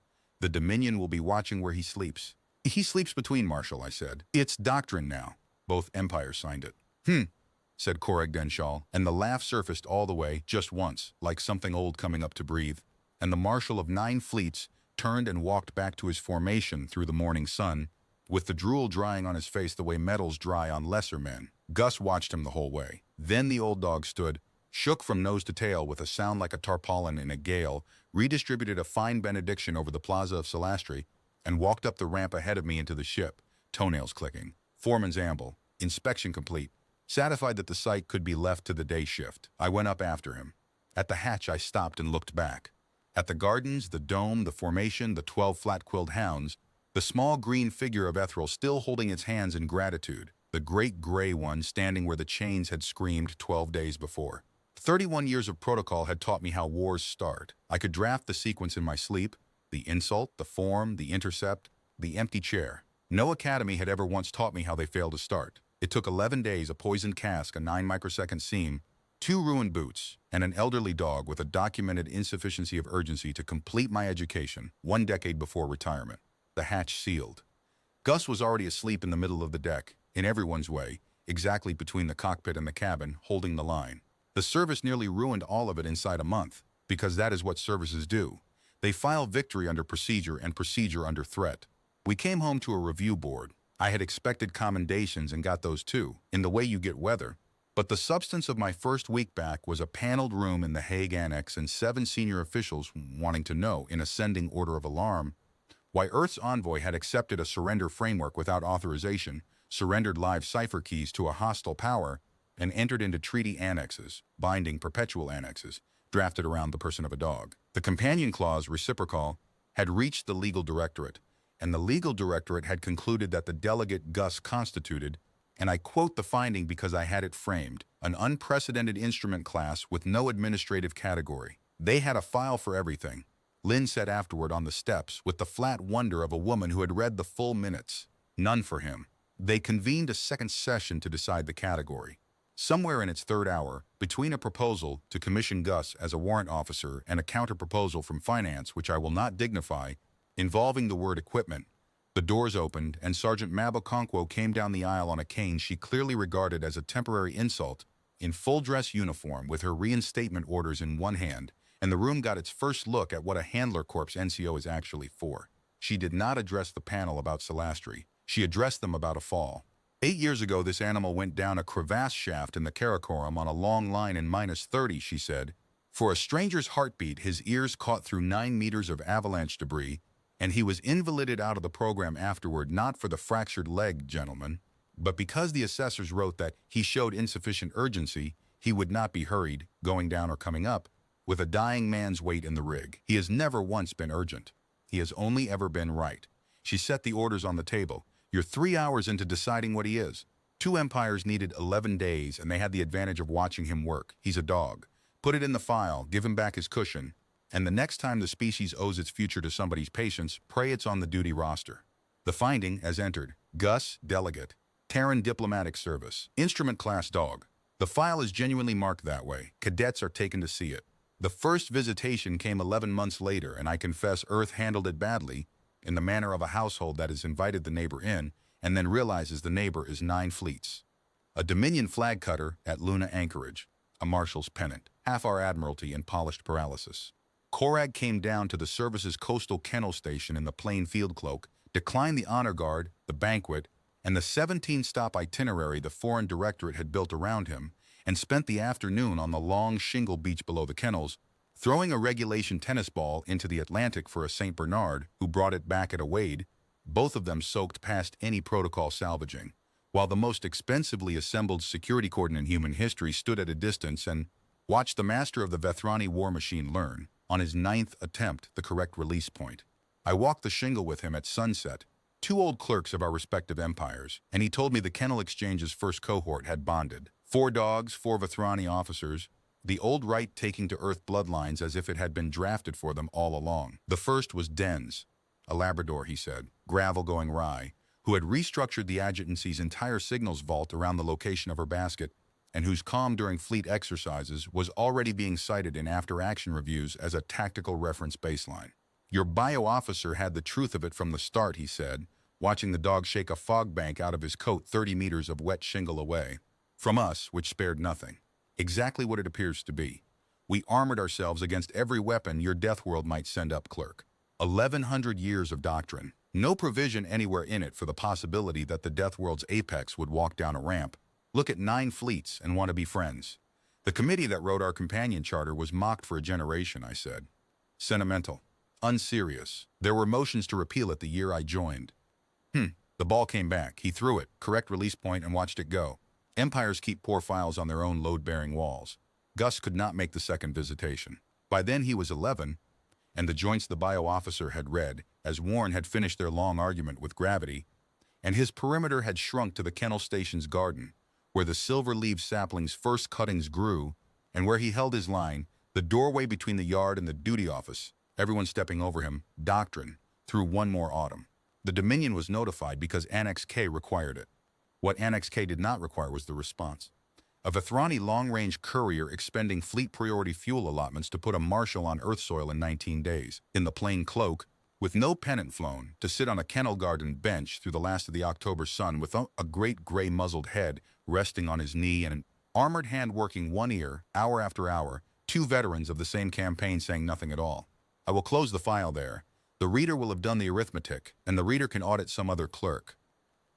The Dominion will be watching where he sleeps. He sleeps between, Marshal, I said. It's doctrine now. Both empires signed it. Said Korag Denshal, and the laugh surfaced all the way, just once, like something old coming up to breathe, and the Marshal of 9 fleets turned and walked back to his formation through the morning sun, with the drool drying on his face the way metals dry on lesser men. Gus watched him the whole way. Then the old dog stood, shook from nose to tail with a sound like a tarpaulin in a gale, redistributed a fine benediction over the plaza of Salastri, and walked up the ramp ahead of me into the ship, toenails clicking. Foreman's amble. Inspection complete. Satisfied that the site could be left to the day shift, I went up after him. At the hatch I stopped and looked back. At the gardens, the dome, the formation, the 12 flat-quilled hounds, the small green figure of Ethril still holding its hands in gratitude, the great gray one standing where the chains had screamed 12 days before. 31 years of protocol had taught me how wars start. I could draft the sequence in my sleep, the insult, the form, the intercept, the empty chair. No academy had ever once taught me how they fail to start. It took 11 days, a poisoned cask, a 9-microsecond seam, 2 ruined boots, and an elderly dog with a documented insufficiency of urgency to complete my education 1 decade before retirement. The hatch sealed. Gus was already asleep in the middle of the deck, in everyone's way, exactly between the cockpit and the cabin, holding the line. The service nearly ruined all of it inside a month, because that is what services do. They file victory under procedure and procedure under threat. We came home to a review board. I had expected commendations and got those too, in the way you get weather. But the substance of my first week back was a paneled room in the Hague Annex and 7 senior officials wanting to know, in ascending order of alarm, why Earth's envoy had accepted a surrender framework without authorization, surrendered live cipher keys to a hostile power, and entered into treaty annexes, binding perpetual annexes, drafted around the person of a dog. The companion clause, reciprocal, had reached the legal directorate, and the legal directorate had concluded that the delegate Gus constituted, and I quote the finding because I had it framed, an unprecedented instrument class with no administrative category. They had a file for everything. Lynn said afterward on the steps, with the flat wonder of a woman who had read the full minutes. None for him. They convened a second session to decide the category. Somewhere in its 3rd hour, between a proposal to commission Gus as a warrant officer and a counter-proposal from finance, which I will not dignify, involving the word equipment, the doors opened and Sergeant Mabokonkwo came down the aisle on a cane she clearly regarded as a temporary insult, in full-dress uniform with her reinstatement orders in one hand, and the room got its first look at what a Handler Corps NCO is actually for. She did not address the panel about Salastri. She addressed them about a fall. 8 years ago, this animal went down a crevasse shaft in the Karakoram on a long line in -30, she said. For a stranger's heartbeat, his ears caught through 9 meters of avalanche debris, and he was invalided out of the program afterward, not for the fractured leg, gentlemen, but because the assessors wrote that he showed insufficient urgency, he would not be hurried, going down or coming up, with a dying man's weight in the rig. He has never once been urgent. He has only ever been right. She set the orders on the table. You're 3 hours into deciding what he is. 2 empires needed 11 days, and they had the advantage of watching him work. He's a dog. Put it in the file, give him back his cushion, and the next time the species owes its future to somebody's patience, pray it's on the duty roster. The finding, as entered: Gus, delegate, Terran Diplomatic Service, instrument class dog. The file is genuinely marked that way. Cadets are taken to see it. The first visitation came 11 months later, and I confess Earth handled it badly, in the manner of a household that has invited the neighbor in, and then realizes the neighbor is 9 fleets. A Dominion flag cutter at Luna Anchorage, a marshal's pennant, half our admiralty in polished paralysis. Korag came down to the service's coastal kennel station in the plain field cloak, declined the honor guard, the banquet, and the 17-stop itinerary the foreign directorate had built around him, and spent the afternoon on the long shingle beach below the kennels, throwing a regulation tennis ball into the Atlantic for a St. Bernard, who brought it back at a wade, both of them soaked past any protocol salvaging, while the most expensively assembled security cordon in human history stood at a distance and watched the master of the Vethrani war machine learn, on his 9th attempt, the correct release point. I walked the shingle with him at sunset, 2 old clerks of our respective empires, and he told me the Kennel Exchange's first cohort had bonded. 4 dogs, 4 Vethrani officers, the old right taking to Earth bloodlines as if it had been drafted for them all along. The first was Dens, a Labrador, he said, gravel going wry, who had restructured the adjutancy's entire signals vault around the location of her basket, and whose comm during fleet exercises was already being cited in after-action reviews as a tactical reference baseline. Your bio officer had the truth of it from the start, he said, watching the dog shake a fog bank out of his coat 30 meters of wet shingle away. From us, which spared nothing. Exactly what it appears to be. We armored ourselves against every weapon your death world might send up, clerk. 1,100 years of doctrine. No provision anywhere in it for the possibility that the death world's apex would walk down a ramp, look at 9 fleets, and want to be friends. The committee that wrote our companion charter was mocked for a generation, I said. Sentimental. Unserious. There were motions to repeal it the year I joined. The ball came back. He threw it, correct release point, and watched it go. Empires keep poor files on their own load-bearing walls. Gus could not make the second visitation. By then he was 11, and the joints the bio officer had read, as Warren had finished their long argument with gravity, and his perimeter had shrunk to the kennel station's garden, where the silver-leaved sapling's first cuttings grew, and where he held his line, the doorway between the yard and the duty office, everyone stepping over him, doctrine, through one more autumn. The Dominion was notified because Annex K required it. What Annex K did not require was the response. A Vethrani long-range courier expending fleet priority fuel allotments to put a marshal on Earth soil in 19 days, in the plain cloak, with no pennant flown, to sit on a kennel garden bench through the last of the October sun with a great gray-muzzled head resting on his knee and an armored hand working one ear, hour after hour, 2 veterans of the same campaign saying nothing at all. I will close the file there. The reader will have done the arithmetic, and the reader can audit some other clerk.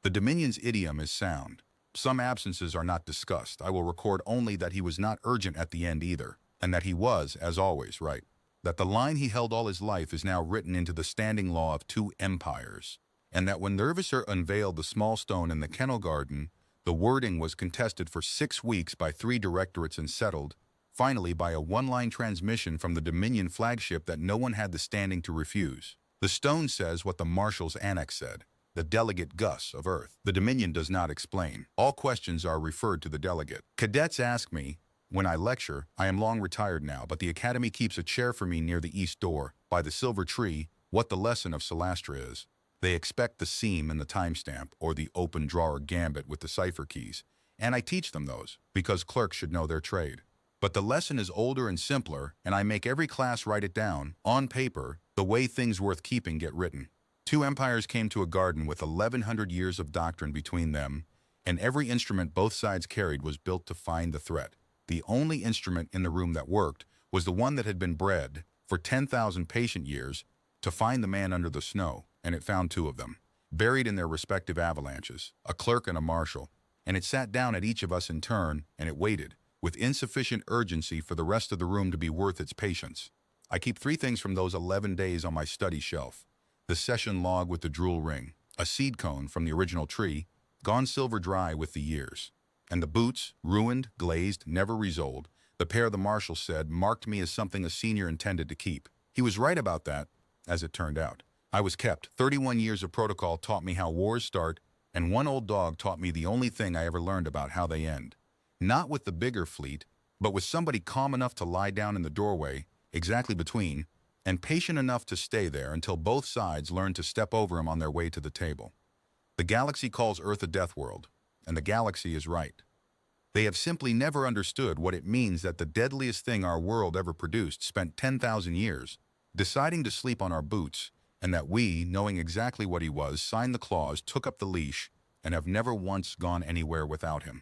The Dominion's idiom is sound. Some absences are not discussed. I will record only that he was not urgent at the end either, and that he was, as always, right. That the line he held all his life is now written into the standing law of 2 empires, and that when Nervisser unveiled the small stone in the kennel garden, the wording was contested for 6 weeks by 3 directorates and settled, finally by a 1-line transmission from the Dominion flagship that no one had the standing to refuse. The stone says what the Marshal's Annex said. The delegate Gus of Earth. The Dominion does not explain. All questions are referred to the delegate. Cadets ask me, when I lecture, I am long retired now, but the Academy keeps a chair for me near the east door, by the silver tree, what the lesson of Celastra is. They expect the seam and the timestamp, or the open drawer gambit with the cipher keys, and I teach them those, because clerks should know their trade. But the lesson is older and simpler, and I make every class write it down, on paper, the way things worth keeping get written. 2 empires came to a garden with 1,100 years of doctrine between them, and every instrument both sides carried was built to find the threat. The only instrument in the room that worked was the one that had been bred, for 10,000 patient years, to find the man under the snow, and it found 2 of them, buried in their respective avalanches, a clerk and a marshal, and it sat down at each of us in turn, and it waited, with insufficient urgency for the rest of the room to be worth its patience. I keep 3 things from those 11 days on my study shelf. The session log with the drool ring, a seed cone from the original tree, gone silver dry with the years, and the boots, ruined, glazed, never resoled, The pair the marshal said marked me as something a senior intended to keep. He was right about that, as it turned out. I was kept. 31 years of protocol taught me how wars start, and one old dog taught me the only thing I ever learned about how they end. Not with the bigger fleet, but with somebody calm enough to lie down in the doorway, exactly between, and patient enough to stay there until both sides learn to step over him on their way to the table. The galaxy calls Earth a death world, and the galaxy is right. They have simply never understood what it means that the deadliest thing our world ever produced spent 10,000 years deciding to sleep on our boots, and that we, knowing exactly what he was, signed the clause, took up the leash, and have never once gone anywhere without him.